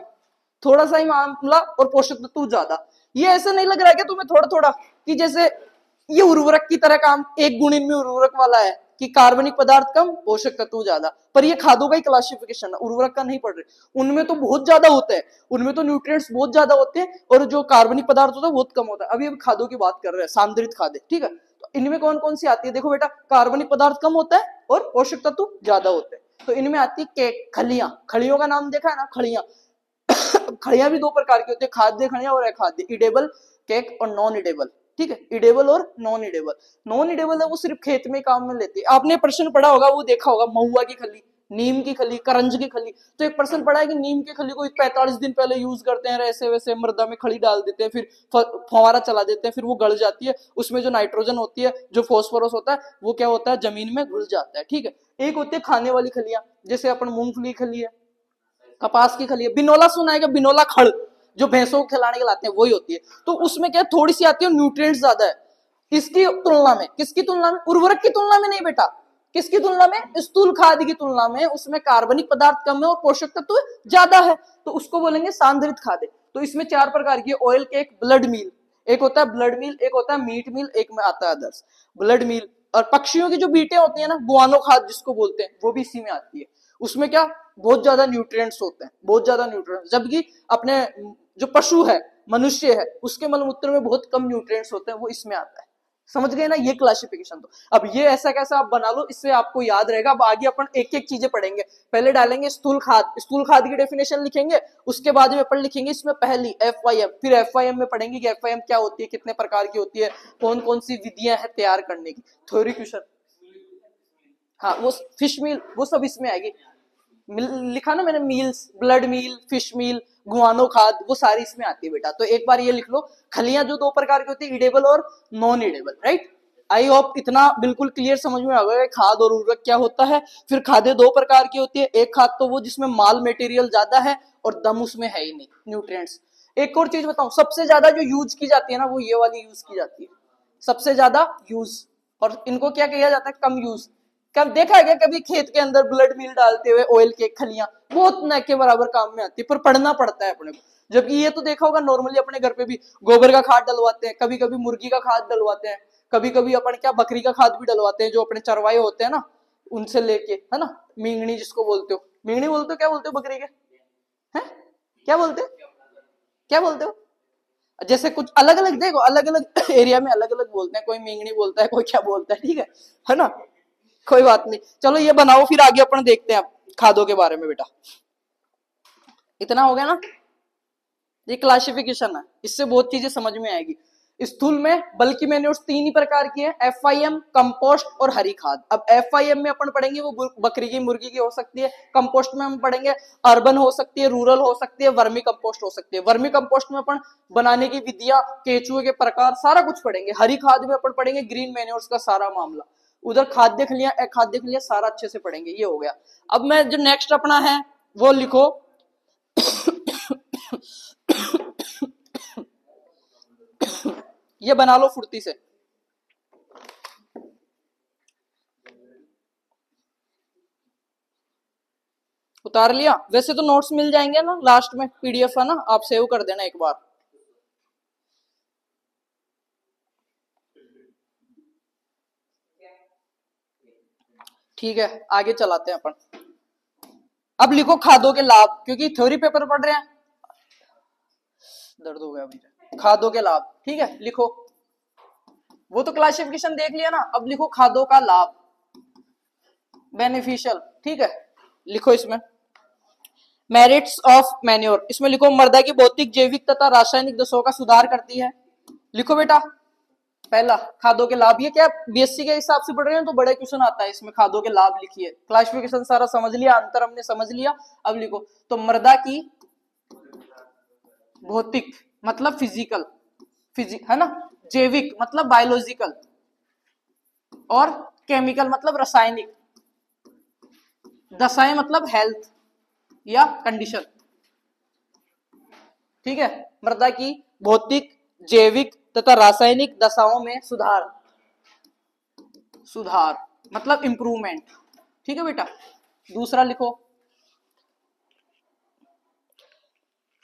थोड़ा सा ही मामला और पोषक तत्व ज्यादा। ये ऐसा नहीं लग रहा है कि तुम्हें थोड़ा थोड़ा, कि जैसे ये उर्वरक की तरह काम, एक गुण इनमें उर्वरक वाला है कि कार्बनिक पदार्थ कम पोषक तत्व ज्यादा, पर ये खादों का ही क्लासिफिकेशन है, उर्वरक का नहीं पढ़ रहे। उनमें तो बहुत ज्यादा होते हैं, उनमें तो न्यूट्रिएंट्स बहुत ज्यादा होते हैं और जो कार्बनिक पदार्थ होता है बहुत कम होता है। अभी खादों की बात कर रहे हैं, सांद्रित खादें, ठीक है। तो इनमें कौन कौन सी आती है, देखो बेटा, कार्बनिक पदार्थ कम होता है और पोषक तत्व ज्यादा होते हैं। तो इनमें आती है केक, खलियां, खड़ियों का नाम देखा है ना, खड़ियां। खड़ियां भी 2 प्रकार की होती है, खाद्य खड़ियां और अखाद्य, इडेबल केक और नॉन इडेबल, ठीक है। इडेबल और नॉन इडेबल। नॉन इडेबल है वो सिर्फ खेत में काम में लेते हैं। आपने प्रश्न पढ़ा होगा, वो देखा होगा, महुआ की खली, नीम की खली, करंज की खली। तो एक प्रश्न पढ़ा है कि नीम की खली को 45 दिन पहले यूज करते हैं, ऐसे वैसे मृदा में खली डाल देते हैं, फिर फवारा चला देते हैं, फिर वो गल जाती है, उसमें जो नाइट्रोजन होती है, जो फॉस्फोरस होता है, वो क्या होता है, जमीन में घुल जाता है, ठीक है। एक होती है खाने वाली खलियां, जैसे अपन मूंगफली खली है, कपास की खली है, बिनोला सुना है, बिनोला खड़, जो भैंसों को खिलाने के लाते हैं, वही होती है। तो उसमें क्या थोड़ी सी आती है, न्यूट्रिएंट्स ज्यादा है इसकी तुलना में। किसकी तुलना में, उर्वरक की तुलना में नहीं बेटा, किसकी तुलना में, स्थूल खाद की तुलना में। उसमें कार्बनिक पदार्थ कम है और पोषक तत्व ज्यादा है, तो उसको बोलेंगे सांद्रित खादें। तो इसमें 4 प्रकार की, ऑयल केक, ब्लड मील, एक होता है ब्लड मील, एक होता है मीट मील, एक में आता है अदर्स। ब्लड मील और पक्षियों की जो बीटें होती है ना, गुआनो खाद जिसको बोलते हैं, वो भी इसी में आती है। उसमें क्या बहुत ज्यादा न्यूट्रिएंट्स होते हैं, बहुत ज्यादा न्यूट्रिएंट्स, जबकि अपने जो पशु है, मनुष्य है, उसके मलमूत्र में बहुत कम न्यूट्रिएंट्स होते हैं, वो इसमें आता है। समझ गए ना ये क्लासिफिकेशन। तो अब ये ऐसा कैसा आप बना लो, इससे आपको याद रहेगा। अब आगे अपन एक एक चीजें पढ़ेंगे। पहले डालेंगे स्थूल खाद, स्थूल खाद की डेफिनेशन लिखेंगे, उसके बाद में अपन लिखेंगे इसमें पहली FYM, फिर FYM में पढ़ेंगे कि FYM क्या होती है, कितने प्रकार की होती है, कौन कौन सी विधियां हैं तैयार करने की, थ्योरी क्वेश्चन। हाँ वो फिश मील वो सब इसमें आएगी, लिखा ना मैंने, मील्स, ब्लड मील, फिश मील, गुआनो खाद, वो सारी इसमें आती है बेटा। तो एक बार ये लिख लो, खलियां जो 2 प्रकार की होती है, इडेबल और non edible, right. I hope इतना बिल्कुल क्लियर समझ में आ गया खाद और उर्वरक क्या होता है। फिर खादें 2 प्रकार की होती है, एक खाद तो वो जिसमें माल मटेरियल ज्यादा है और दम उसमें है ही नहीं, न्यूट्रिएंट्स। एक और चीज बताऊं, सबसे ज्यादा जो यूज की जाती है ना, वो ये वाली यूज की जाती है, सबसे ज्यादा यूज। और इनको क्या किया जाता है, कम यूज। कब देखा है क्या कभी खेत के अंदर ब्लड मील डालते हुए, ऑयल केक खलियां, बहुत न के बराबर काम में आती है, पर पढ़ना पड़ता है अपने को। जबकि ये तो देखा होगा नॉर्मली अपने घर पे भी गोबर का खाद डलवाते हैं, कभी कभी मुर्गी का खाद डलवाते हैं, कभी कभी अपन क्या बकरी का खाद भी डलवाते हैं, जो अपने चरवाए होते हैं ना, उनसे लेके, है ना, मींगनी जिसको बोलते हो, मींगनी बोलते हो, क्या बोलते हो बकरी के, हैं क्या बोलते हो, क्या बोलते हो। जैसे कुछ अलग अलग देखो, अलग अलग एरिया में अलग अलग बोलते हैं, कोई मींगनी बोलता है, कोई क्या बोलता है, ठीक है ना। कोई बात नहीं, चलो ये बनाओ, फिर आगे अपन देखते हैं खादों के बारे में बेटा। इतना हो गया ना, ये क्लासिफिकेशन है, इससे बहुत चीजें समझ में आएगी। स्थूल में बल्कि मैन्योर्स 3 ही प्रकार की है, FIM, कंपोस्ट और हरी खाद। अब FIM में अपन पढ़ेंगे वो बकरी की, मुर्गी की हो सकती है। कंपोस्ट में हम पढ़ेंगे अर्बन हो सकती है, रूरल हो सकती है, वर्मी कंपोस्ट हो सकती है। वर्मी कंपोस्ट में अपन बनाने की विधियां, केचुए के प्रकार, सारा कुछ पढ़ेंगे। हरी खाद में अपन पढ़ेंगे ग्रीन मैन्योर्स का सारा मामला। उधर खाद्य खलियां, अखाद्य खलियां, सारा अच्छे से पढ़ेंगे। ये हो गया। अब मैं जो नेक्स्ट अपना है वो लिखो ये बना लो फुर्ती से। उतार लिया, वैसे तो नोट्स मिल जाएंगे ना लास्ट में, PDF है ना, आप सेव कर देना एक बार। ठीक है, आगे चलाते हैं अपन। अब लिखो खादों के लाभ, क्योंकि थ्योरी पेपर पढ़ रहे हैं, दर्द हो गया मुझे। खादों के लाभ, ठीक है, लिखो। वो तो क्लासिफिकेशन देख लिया ना, अब लिखो खादों का लाभ, बेनिफिशियल, ठीक है। लिखो इसमें मेरिट्स ऑफ मैन्योर, इसमें लिखो मृदा की भौतिक, जैविक तथा रासायनिक दशाओं का सुधार करती है। लिखो बेटा पहला खादों के लाभ। ये क्या बीएससी के हिसाब से पढ़ रहे हैं तो बड़े क्वेश्चन आता है इसमें, खादों के लाभ लिखिए। क्लासिफिकेशन सारा समझ लिया, अंतर हमने समझ लिया। अब लिखो तो मृदा की भौतिक मतलब फिजिकल, है ना, जैविक मतलब बायोलॉजिकल, और केमिकल मतलब रासायनिक, दशाएं मतलब हेल्थ या कंडीशन, ठीक है। मृदा की भौतिक, जैविक तथा रासायनिक दशाओं में सुधार, सुधार मतलब इंप्रूवमेंट, ठीक है बेटा। दूसरा लिखो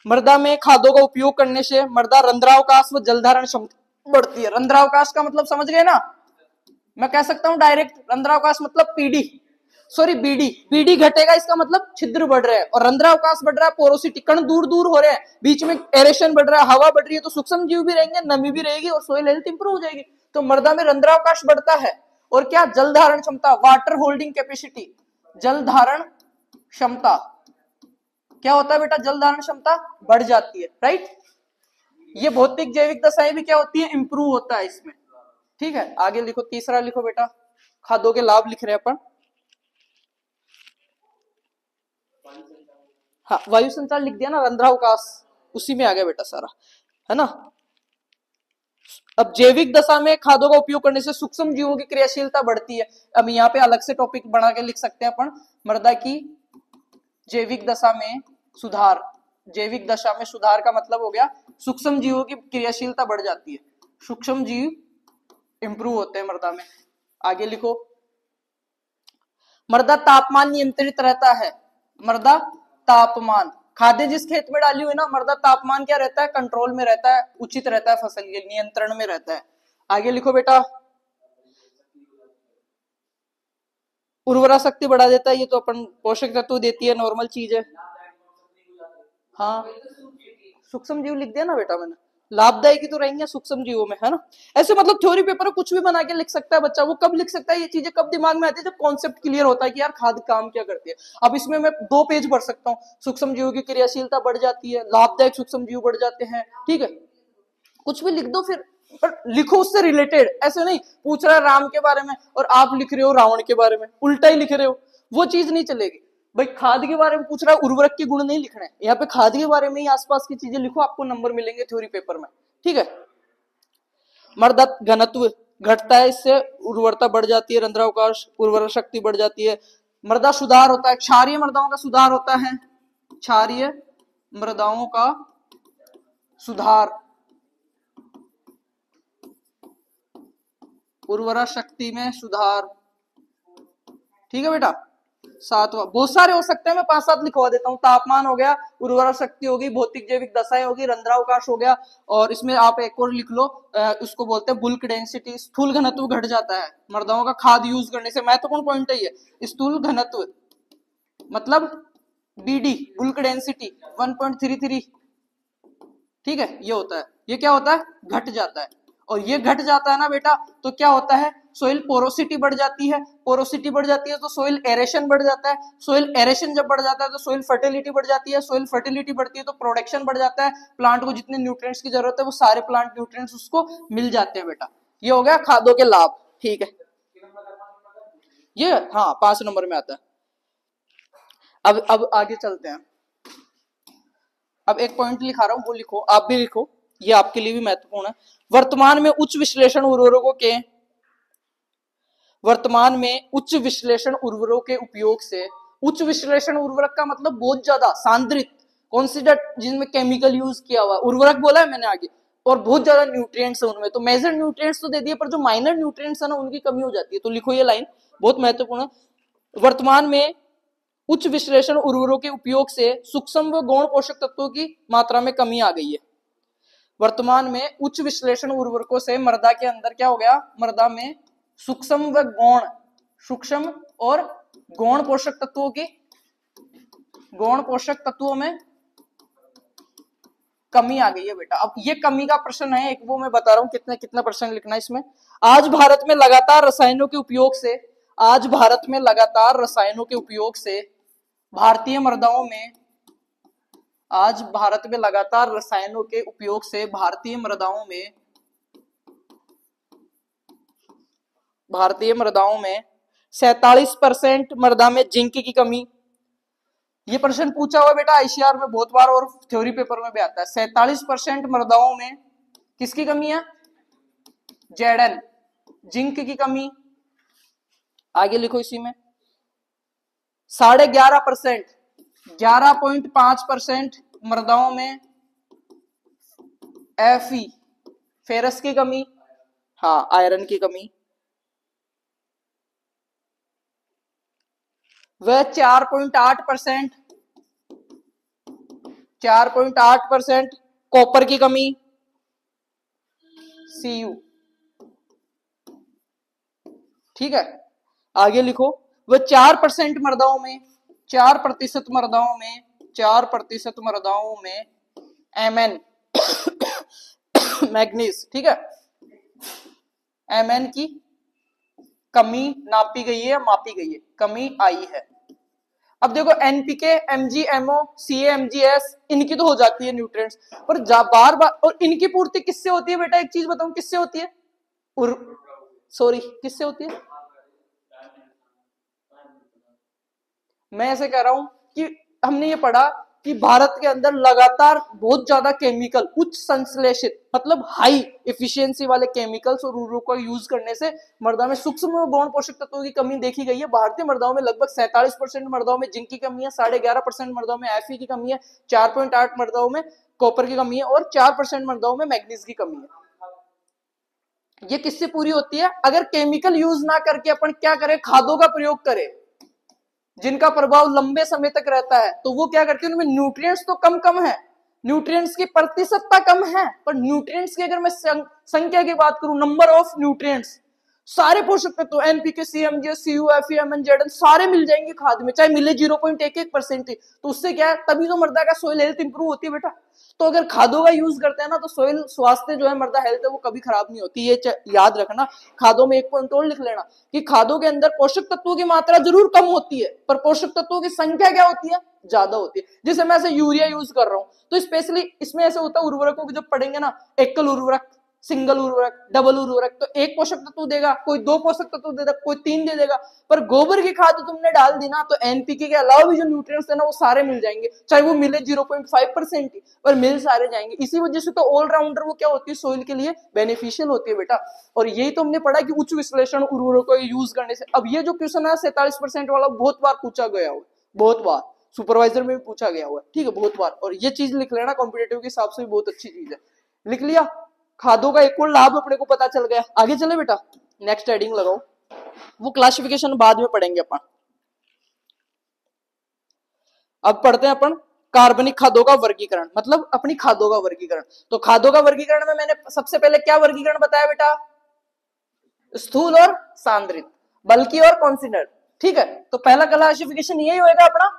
मृदा में खादों का उपयोग करने से मृदा रंध्रावकाश व जलधारण क्षमता बढ़ती है। रंध्रावकाश का मतलब समझ गए ना, मैं कह सकता हूं डायरेक्ट रंध्रावकाश मतलब पीडी, सॉरी बीडी, बीडी घटेगा इसका मतलब छिद्र बढ़ रहा है, और रंध्रावकाश बढ़ रहा है, पोरोसिटी, कण दूर दूर हो रहे हैं, बीच में एरेशन बढ़ रहा है, हवा बढ़ रही है, तो सूक्ष्म जीव भी रहेंगे, नमी भी रहेगी, और सोइल हेल्थ इंप्रूव हो जाएगी। तो मृदा में रंध्रावकाश बढ़ता है, और क्या जल धारण क्षमता, वाटर होल्डिंग कैपेसिटी, जल धारण क्षमता, क्या होता है बेटा, जल धारण क्षमता बढ़ जाती है, राइट। ये भौतिक जैविक दशाएं भी क्या होती है, इंप्रूव होता है इसमें, ठीक है। आगे लिखो, तीसरा लिखो बेटा, खादों के लाभ लिख रहे हैं अपन। हाँ, वायु संचार लिख दिया ना, रंध्रावकाश उसी में आ गया बेटा सारा, है ना। अब जैविक दशा में खादों का उपयोग करने से सूक्ष्म जीवों की क्रियाशीलता बढ़ती है। अब यहाँ पे अलग से टॉपिक बना के लिख सकते हैं अपन, मृदा की जैविक दशा में सुधार। जैविक दशा में सुधार का मतलब हो गया सूक्ष्म जीवों की क्रियाशीलता बढ़ जाती है, सूक्ष्म जीव इंप्रूव होते हैं मृदा में। आगे लिखो मृदा तापमान नियंत्रित रहता है। मृदा तापमान, खाद्य जिस खेत में डाली हुई ना, मृदा तापमान क्या रहता है, कंट्रोल में रहता है, उचित रहता है, फसल के नियंत्रण में रहता है। आगे लिखो बेटा उर्वरा शक्ति बढ़ा देता है, ये तो अपन पोषक तत्व देती है, नॉर्मल चीज है। हाँ, सूक्ष्म जीव लिख दिया ना बेटा मैंने, लाभदायक तो रहेंगे सूक्ष्म जीवों में, है ना। ऐसे मतलब थ्योरी पेपर में कुछ भी बना के लिख सकता है बच्चा। वो कब लिख सकता है ये चीजें, कब दिमाग में आती है, जब कॉन्सेप्ट क्लियर होता है कि यार खाद काम क्या करती है। अब इसमें मैं 2 पेज भर सकता हूँ, सूक्ष्म जीवों की क्रियाशीलता बढ़ जाती है, लाभदायक सूक्ष्म जीव बढ़ जाते हैं, ठीक है। कुछ भी लिख दो फिर, पर लिखो उससे रिलेटेड, ऐसे नहीं पूछ रहा है राम के बारे में और आप लिख रहे हो रावण के बारे में, उल्टा ही लिख रहे हो, वो चीज नहीं चलेगी भाई। खाद के बारे में पूछ रहा है, उर्वरक के गुण नहीं लिखने, यहाँ पे खाद के बारे में ही आसपास की चीजें लिखो, आपको नंबर मिलेंगे थ्योरी पेपर में, ठीक है। मृदा घनत्व घटता है, इससे उर्वरता बढ़ जाती है, रंध्रावकाश, उर्वरा शक्ति बढ़ जाती है। मृदा सुधार होता है, क्षारीय मृदाओं का सुधार होता है, क्षारीय मृदाओं का सुधार, उर्वरा शक्ति में सुधार, ठीक है बेटा। 7वां, बहुत सारे हो सकते हैं, मैं 5-7 लिखवा देता हूँ। तापमान हो गया, उर्वरा शक्ति होगी, भौतिक जैविक दशाएं होगी, रंध्रावकाश हो गया, और इसमें आप एक और लिख लो, उसको बोलते हैं बुल्क डेंसिटी, स्थूल घनत्व घट जाता है मृदाओं का खाद यूज करने से। महत्वपूर्ण पॉइंट है ये, स्थूल घनत्व मतलब बीडी, बुल्क डेंसिटी 1.33, ठीक है, ये होता है। ये क्या होता है, घट जाता है, और ये घट जाता है ना बेटा, तो क्या होता है, सोइल पोरोसिटी बढ़ जाती है, पोरोसिटी बढ़ जाती है तो सोइल एरेशन बढ़ जाता है, सोइल एरेशन जब बढ़ जाता है तो सोइल फर्टिलिटी बढ़ जाती है, सोइल फर्टिलिटी बढ़ती है तो प्रोडक्शन बढ़ जाता है, प्लांट को जितने न्यूट्रिएंट्स की जरूरत है वो सारे प्लांट न्यूट्रिएंट्स उसको मिल जाते हैं बेटा। ये हो गया खादों के लाभ, ठीक है। ये हाँ 5 नंबर में आता है। अब आगे चलते हैं। अब एक पॉइंट लिखा रहा हूं, वो लिखो, आप भी लिखो, ये आपके लिए भी महत्वपूर्ण है। वर्तमान में उच्च विश्लेषण उर्वरकों के, वर्तमान में उच्च विश्लेषण उर्वरकों के उपयोग से, उच्च विश्लेषण उर्वरक का मतलब बहुत ज्यादा सांद्रित, कंसीडर जिनमें केमिकल यूज किया हुआ, उर्वरक बोला है मैंने आगे, और बहुत ज्यादा न्यूट्रिएंट्स है उनमें, तो मेजर न्यूट्रिएंट्स तो दे दिए, पर जो माइनर न्यूट्रिएंट्स है ना उनकी कमी हो जाती है। तो लिखो ये लाइन, बहुत महत्वपूर्ण है। वर्तमान में उच्च विश्लेषण उर्वरकों के उपयोग से सूक्ष्म व गौण पोषक तत्वों की मात्रा में कमी आ गई है। वर्तमान में उच्च विश्लेषण उर्वरकों से मृदा के अंदर क्या हो गया, मृदा में सूक्ष्म व गौण, सूक्ष्म और गौण पोषक तत्वों की, गौण पोषक तत्वों में कमी आ गई है बेटा। अब ये कमी का प्रश्न है एक, वो मैं बता रहा हूं कितने कितना प्रश्न लिखना है इसमें। आज भारत में लगातार रसायनों के उपयोग से, आज भारत में लगातार रसायनों के उपयोग से भारतीय मृदाओं में, आज भारत में लगातार रसायनों के उपयोग से भारतीय मृदाओं में 47% मृदा में जिंक की कमी। ये प्रश्न पूछा हुआ बेटा आईसीआर में बहुत बार और थ्योरी पेपर में भी आता है। 47% मृदाओं में किसकी कमी है? जेडन, जिंक की कमी। आगे लिखो इसी में 11.5%, 11.5% मृदाओं में Fe, फेरस की कमी, हाँ आयरन की कमी। वह 4.8%, 4.8% कॉपर की कमी, Cu। ठीक है, आगे लिखो वह 4% मृदाओं में, 4% मृदाओं में, 4% मृदाओं में Mn मैग्नीज, ठीक है, Mn की कमी नापी गई है, मापी गई है, कमी आई है। अब देखो NPK, MG, MO, CA, MGS, इनकी तो हो जाती है न्यूट्रिएंट्स, पर बार बार, और इनकी पूर्ति किससे होती है बेटा? एक चीज बताऊं किससे होती है? सॉरी किससे होती है? मैं ऐसे कह रहा हूं कि हमने ये पढ़ा कि भारत के अंदर लगातार बहुत ज्यादा केमिकल, उच्च संश्लेषित मतलब हाई एफिशिएंसी वाले केमिकल्स और उर्वरकों का यूज करने से मृदा में सूक्ष्म और गौण पोषक तत्वों की कमी देखी गई है। भारतीय मृदाओं में लगभग 47% मृदाओं में जिंक की कमी है, 11.5% मृदाओं में Fe की कमी है, 4.8 मृदाओं में कॉपर की कमी है और 4% मृदाओं में मैग्नीज की कमी है। ये किससे पूरी होती है? अगर केमिकल यूज ना करके अपन क्या करें? खादों का प्रयोग करें जिनका प्रभाव लंबे समय तक रहता है, तो वो क्या करते हैं? उनमें न्यूट्रिएंट्स तो कम है, न्यूट्रिएंट्स की प्रतिशतता कम है, पर न्यूट्रिएंट्स की अगर मैं संख्या की बात करूं, नंबर ऑफ न्यूट्रिएंट्स, सारे पोषक तत्व NPK, CMG, CU, FE, MN, ZN सारे मिल जाएंगे खाद में, चाहे मिले 0.11% ही। तो उससे क्या है? तभी तो मृदा का सोइल हेल्थ इंप्रूव होती है बेटा। तो अगर खादों का यूज करते हैं ना, तो सोइल स्वास्थ्य जो है, मृदा हेल्थ है, वो कभी खराब नहीं होती। ये याद रखना। खादों में एक पॉइंट और लिख लेना कि खादों के अंदर पोषक तत्वों की मात्रा जरूर कम होती है, पर पोषक तत्वों की संख्या क्या होती है? ज्यादा होती है। जैसे मैं ऐसे यूरिया यूज कर रहा हूं, तो स्पेशली इसमें ऐसे होता है, उर्वरकों को जब पढ़ेंगे ना, एकल उर्वरक, सिंगल उर्वरक, डबल उर्वरक, तो एक पोषक तत्व देगा, कोई 2 पोषक तत्व देगा, कोई 3 दे देगा। पर गोबर की खाद तुमने डाल दी ना, तो एनपीके के अलावा भी जो न्यूट्रिएंट्स है ना, वो सारे मिल जाएंगे, चाहे वो मिले 0.5% ही, पर मिल सारे जाएंगे। इसी वजह से तो ऑलराउंडर वो क्या होती है? सोइल के लिए बेनिफिशियल होती है बेटा। और यही तो हमने पढ़ा कि उच्च विश्लेषण उर्वरकों को यूज करने से। अब ये जो क्वेश्चन है 47% वाला, बहुत बार पूछा गया हुआ, बहुत बार सुपरवाइजर में भी पूछा गया हुआ है, ठीक है, बहुत बार। और ये चीज लिख लेना, कॉम्पिटेटिव के हिसाब से भी बहुत अच्छी चीज है। लिख लिया? खादों का एक और लाभ अपने को पता चल गया। आगे चले बेटा, नेक्स्ट हेडिंग लगाओ, वो क्लासिफिकेशन बाद में पढ़ेंगे अपन। अब पढ़ते हैं अपन कार्बनिक खादों का वर्गीकरण, मतलब अपनी खादों का वर्गीकरण। तो खादों का वर्गीकरण में मैंने सबसे पहले क्या वर्गीकरण बताया बेटा? स्थूल और सांद्रित, बल्कि और कॉन्सिडर, ठीक है। तो पहला क्लासिफिकेशन यही होगा अपना।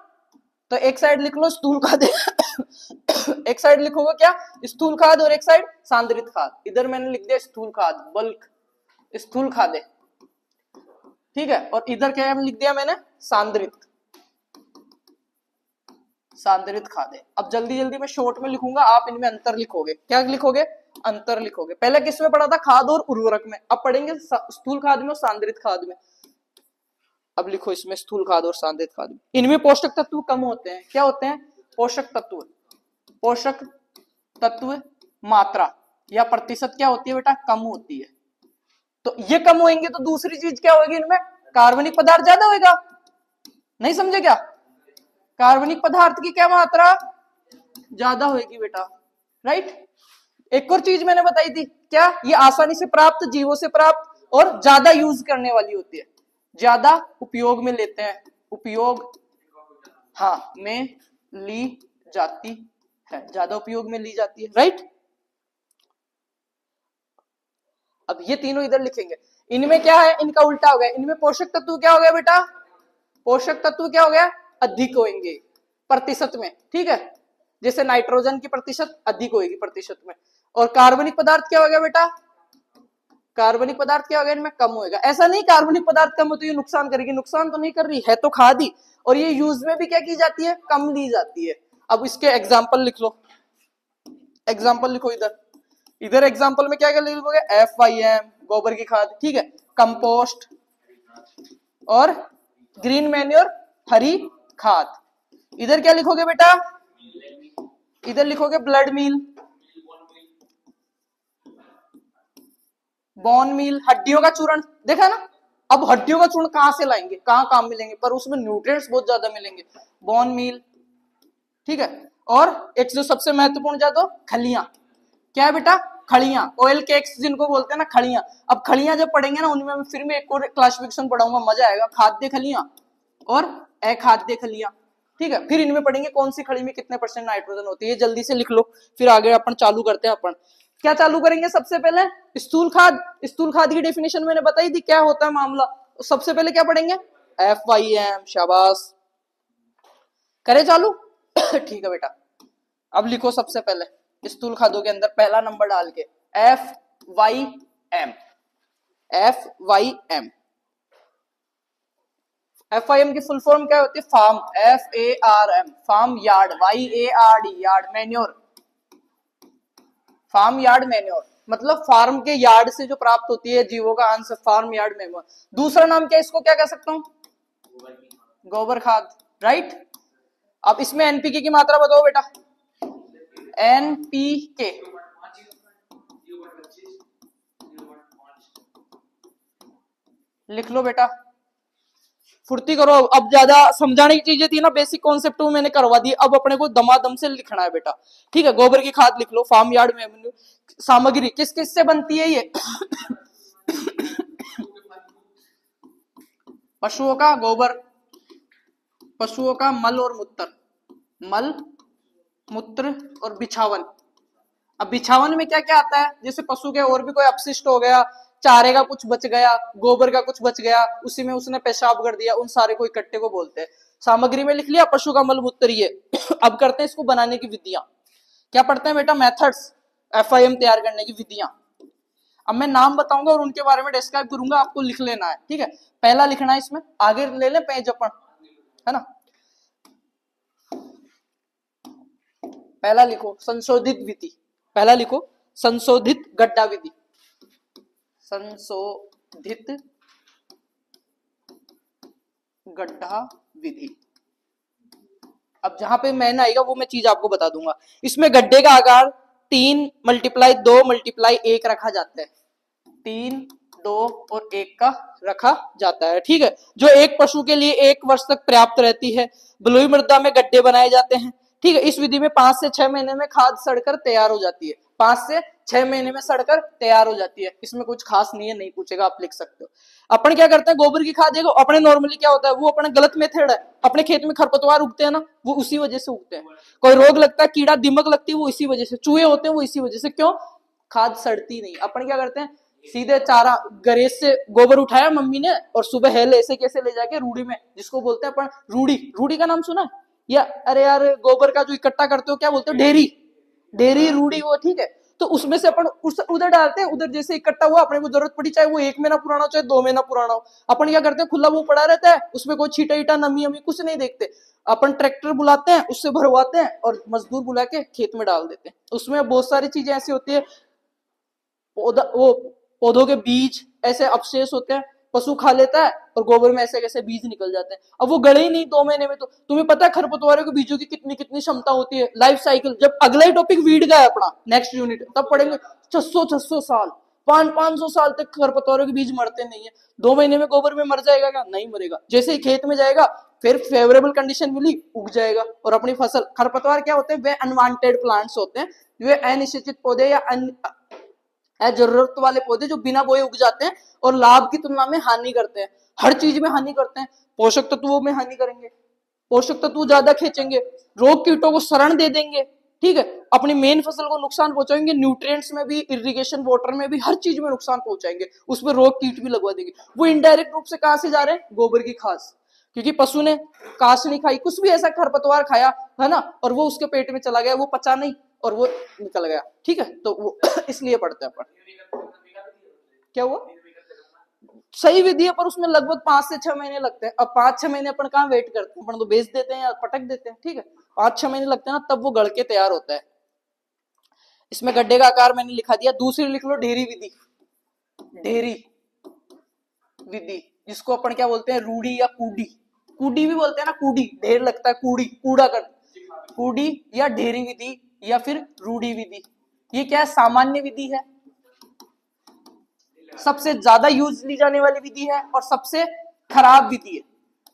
तो एक साइड लिख लो स्थूल खाद एक साइड लिखोगे क्या? स्थूल खाद, और एक साइड सांद्रित खाद। इधर मैंने लिख दिया स्थूल खाद, बल्क स्थूल खादे, ठीक है। और इधर क्या लिख दिया मैंने? सांद्रित, सांद्रित खादे। अब जल्दी जल्दी मैं शॉर्ट में लिखूंगा, आप इनमें अंतर लिखोगे। क्या लिखोगे? अंतर लिखोगे। पहले किस में पढ़ा था? खाद और उर्वरक में। अब पढ़ेंगे स्थूल खाद में और सांद्रित खाद में। अब लिखो इसमें स्थूल खाद और सांद्रित खाद में। इनमें पोषक तत्व कम होते हैं। क्या होते हैं? पोषक तत्व, पोषक तत्व मात्रा या प्रतिशत क्या होती है बेटा? कम होती है। तो ये कम होंगे तो दूसरी चीज क्या होगी? इनमें कार्बनिक पदार्थ ज्यादा होगा। नहीं समझे क्या? कार्बनिक पदार्थ की क्या मात्रा? ज्यादा होगी बेटा, राइट। एक और चीज मैंने बताई थी, क्या? ये आसानी से प्राप्त, जीवों से प्राप्त, और ज्यादा यूज करने वाली होती है, ज्यादा उपयोग में लेते हैं, उपयोग हाँ में ली जाती है, ज्यादा उपयोग में ली जाती है, राइट। अब ये तीनों इधर लिखेंगे, इनमें क्या है, इनका उल्टा हो गया, इनमें पोषक तत्व क्या हो गया बेटा, पोषक तत्व क्या हो गया, अधिक होंगे प्रतिशत में, ठीक है, जैसे नाइट्रोजन की प्रतिशत अधिक होगी प्रतिशत में, और कार्बनिक पदार्थ क्या हो गया बेटा, कार्बनिक पदार्थ क्या हो गया, इनमें कम होएगा। ऐसा नहीं कार्बनिक पदार्थ कम हो तो ये नुकसान करेगी, नुकसान तो नहीं कर रही है, तो खाद ही, और ये यूज में भी क्या की जाती है, कम ली जाती है। अब इसके एग्जाम्पल लिख लो, एग्जाम्पल लिखो इधर, इधर एग्जाम्पल में क्या क्या लिखोगे, FYM गोबर की खाद, ठीक है, कंपोस्ट और ग्रीन मैन्योर हरी खाद। इधर क्या लिखोगे बेटा, इधर लिखोगे ब्लड मील, बोन मील, हड्डियों का चूर्ण, देखा ना। अब हड्डियों का चूर्ण कहां से लाएंगे, कहां काम मिलेंगे, पर उसमें न्यूट्रिएंट्स बहुत ज्यादा मिलेंगे, बोन मील, ठीक है। और एक जो सबसे महत्वपूर्ण जातो खलियां, क्या है बेटा, खड़ियां, ऑयल केक्स जिनको बोलते हैं ना, खड़ियां। अब खड़ियां जब पढ़ेंगे ना, उनमें मैं फिर में एक और क्लासिफिकेशन पढ़ाऊंगा, मजा आएगा, खाद्य खलियां और अखाद्य खलियां, ठीक है। फिर इनमें पढ़ेंगे कौन सी खड़ी में कितने % नाइट्रोजन होती है, जल्दी से लिख लो, फिर आगे अपन चालू करते हैं। अपन क्या चालू करेंगे, सबसे पहले स्थूल खाद, स्थूल खाद की डेफिनेशन मैंने बताई थी, क्या होता है मामला। सबसे पहले क्या पढ़ेंगे, FYM, शाबाश, करे चालू ठीक है बेटा। अब लिखो सबसे पहले स्थूल खादों के अंदर पहला नंबर डाल के FYM, FYM, FYM की फुल फॉर्म क्या होती है, farm, FARM, farm yard, YARD, yard, manure, farm yard manure, मतलब फार्म के यार्ड से जो प्राप्त होती है जीवों का अंश, फार्म यार्ड मैन्योर। दूसरा नाम क्या, इसको क्या कह सकता हूं, गोबर खाद, राइट। अब इसमें NPK की मात्रा बताओ बेटा, NPK, लिख लो बेटा, फुर्ती करो। अब ज्यादा समझाने की चीजें थी ना, बेसिक कॉन्सेप्ट वो मैंने करवा दी, अब अपने को दमादम से लिखना है बेटा, ठीक है। गोबर की खाद लिख लो, फार्म यार्ड में सामग्री किस किस से बनती है ये पशुओं का गोबर, पशुओं का मल और मूत्र, मल मूत्र और बिछावन। अब बिछावन में क्या क्या आता है, जैसे पशु के और भी कोई अपशिष्ट हो गया, चारे का कुछ बच गया, गोबर का कुछ बच गया, उसी में उसने पेशाब कर दिया, उन सारे को इकट्ठे को बोलते हैं। सामग्री में लिख लिया पशु का मल मूत्र ये अब करते हैं इसको बनाने की विधियां, क्या पढ़ते हैं बेटा, मेथड्स, FIM तैयार करने की विधियां। अब मैं नाम बताऊंगा और उनके बारे में डिस्क्राइब करूंगा, आपको लिख लेना है, ठीक है। पहला लिखना है इसमें, आगे ले लें पेज अपन, है ना। पहला लिखो संशोधित विधि, पहला लिखो संशोधित गड्ढा विधि, संशोधित गड्ढा विधि। अब जहां पे मैन आएगा वो मैं चीज आपको बता दूंगा। इसमें गड्ढे का आकार 3+2+1 रखा जाता है, 3, 2 और 1 का रखा जाता है, ठीक है। जो एक पशु के लिए 1 वर्ष तक पर्याप्त रहती है। बलुई मृदा में गड्ढे बनाए जाते हैं, ठीक है। इस विधि में 5 से 6 महीने में खाद सड़कर तैयार हो जाती है, 5 से 6 महीने में सड़कर तैयार हो जाती है। इसमें कुछ खास नहीं है, नहीं पूछेगा, आप लिख सकते हो। अपन क्या करते हैं, गोबर की खाद देखो, अपने नॉर्मली क्या होता है, वो अपना गलत मेथड है। अपने खेत में खरपतवार उगते हैं ना, वो उसी वजह से उगते हैं। कोई रोग लगता है, कीड़ा दिमक लगती है, वो इसी वजह से, चूहे होते हैं वो इसी वजह से। क्यों, खाद सड़ती नहीं। अपन क्या करते हैं, सीधे चारा गरेज से गोबर उठाया मम्मी ने, और सुबह हेल ऐसे कैसे ले जाके रूढ़ी में, जिसको बोलते हैं अपन रूढ़ी, रूढ़ी का नाम सुना है, या अरे यार गोबर का जो इकट्ठा करते हो क्या बोलते हो, ढेरी, ढेरी रूढ़ी, वो, ठीक है। तो उसमें से अपन उधर डालते हैं, उधर जैसे इकट्ठा हुआ, अपने को जरूरत पड़ी, चाहे वो 1 महीना पुराना हो चाहे 2 महीना पुराना हो, अपन क्या करते हैं, खुला वो पड़ा रहता है, उसमें कोई छीटा ईटा नमी अमी कुछ नहीं देखते। अपन ट्रैक्टर बुलाते हैं, उससे भरवाते हैं और मजदूर बुला के खेत में डाल देते हैं। उसमें बहुत सारी चीजें ऐसी होती है, वो पौधों के बीज ऐसे अवशेष होते हैं, पशु खा लेता है, और गोबर में ऐसे कैसे बीज निकल जाते हैं। अब वो गड़े ही नहीं 2 महीने में, तो तुम्हें पता है खरपतवारों के बीजों की कितनी कितनी क्षमता होती है, लाइफ साइकिल। जब अगला ही टॉपिक वीड का है अपना नेक्स्ट यूनिट, तब पढ़ेंगे 600 साल, 500 साल तक खरपतवारों के बीज मरते नहीं है। 2 महीने में गोबर में मर जाएगा क्या, नहीं मरेगा। जैसे ही खेत में जाएगा, फिर फेवरेबल कंडीशन मिली, उग जाएगा और अपनी फसल। खरपतवार क्या होते हैं, वे अनवांटेड प्लांट्स होते हैं, वे अनिश्चित पौधे या जरूरत वाले पौधे जो बिना बोए उग जाते हैं और लाभ की तुलना में हानि करते हैं। हर चीज में हानि करते हैं, पोषक तत्वों में हानि करेंगे, पोषक तत्व ज्यादा खींचेंगे, रोग कीटों को शरण दे देंगे, ठीक है, अपनी मेन फसल को नुकसान पहुंचाएंगे, न्यूट्रिएंट्स में भी, इरिगेशन वाटर में भी, हर चीज में नुकसान पहुंचाएंगे, उसमें रोग कीट भी लगवा देंगे। वो इनडायरेक्ट रूप से कहां से जा रहे हैं, गोबर की खाद, क्योंकि पशु ने काश नहीं खाई, कुछ भी ऐसा खरपतवार खाया है ना, और वो उसके पेट में चला गया, वो पचा नहीं और वो निकल गया। ठीक है, तो वो इसलिए पढ़ते हैं अपन। क्या हुआ, सही विधि है, पर उसमें लगभग 5 से 6 महीने लगते हैं। अब 5-6 महीने अपन कहाँ वेट करते हैं, अपन तो बेच देते हैं या पटक देते हैं। ठीक है, 5-6 महीने लगते हैं ना, तब वो गढ़ के तैयार होता है। इसमें गड्ढे का आकार मैंने लिखा दिया। दूसरी लिख लो ढेरी विधि। ढेरी विधि जिसको अपन क्या बोलते हैं, रूढ़ी या कूडी, कूडी भी बोलते हैं ना, कूडी ढेर लगता है, कूड़ी कूड़ा कर, कूडी या ढेरी विधि या फिर रूढ़ी विधि। ये क्या है, सामान्य विधि है, सबसे ज्यादा यूज ली जाने वाली विधि है और सबसे खराब विधि है।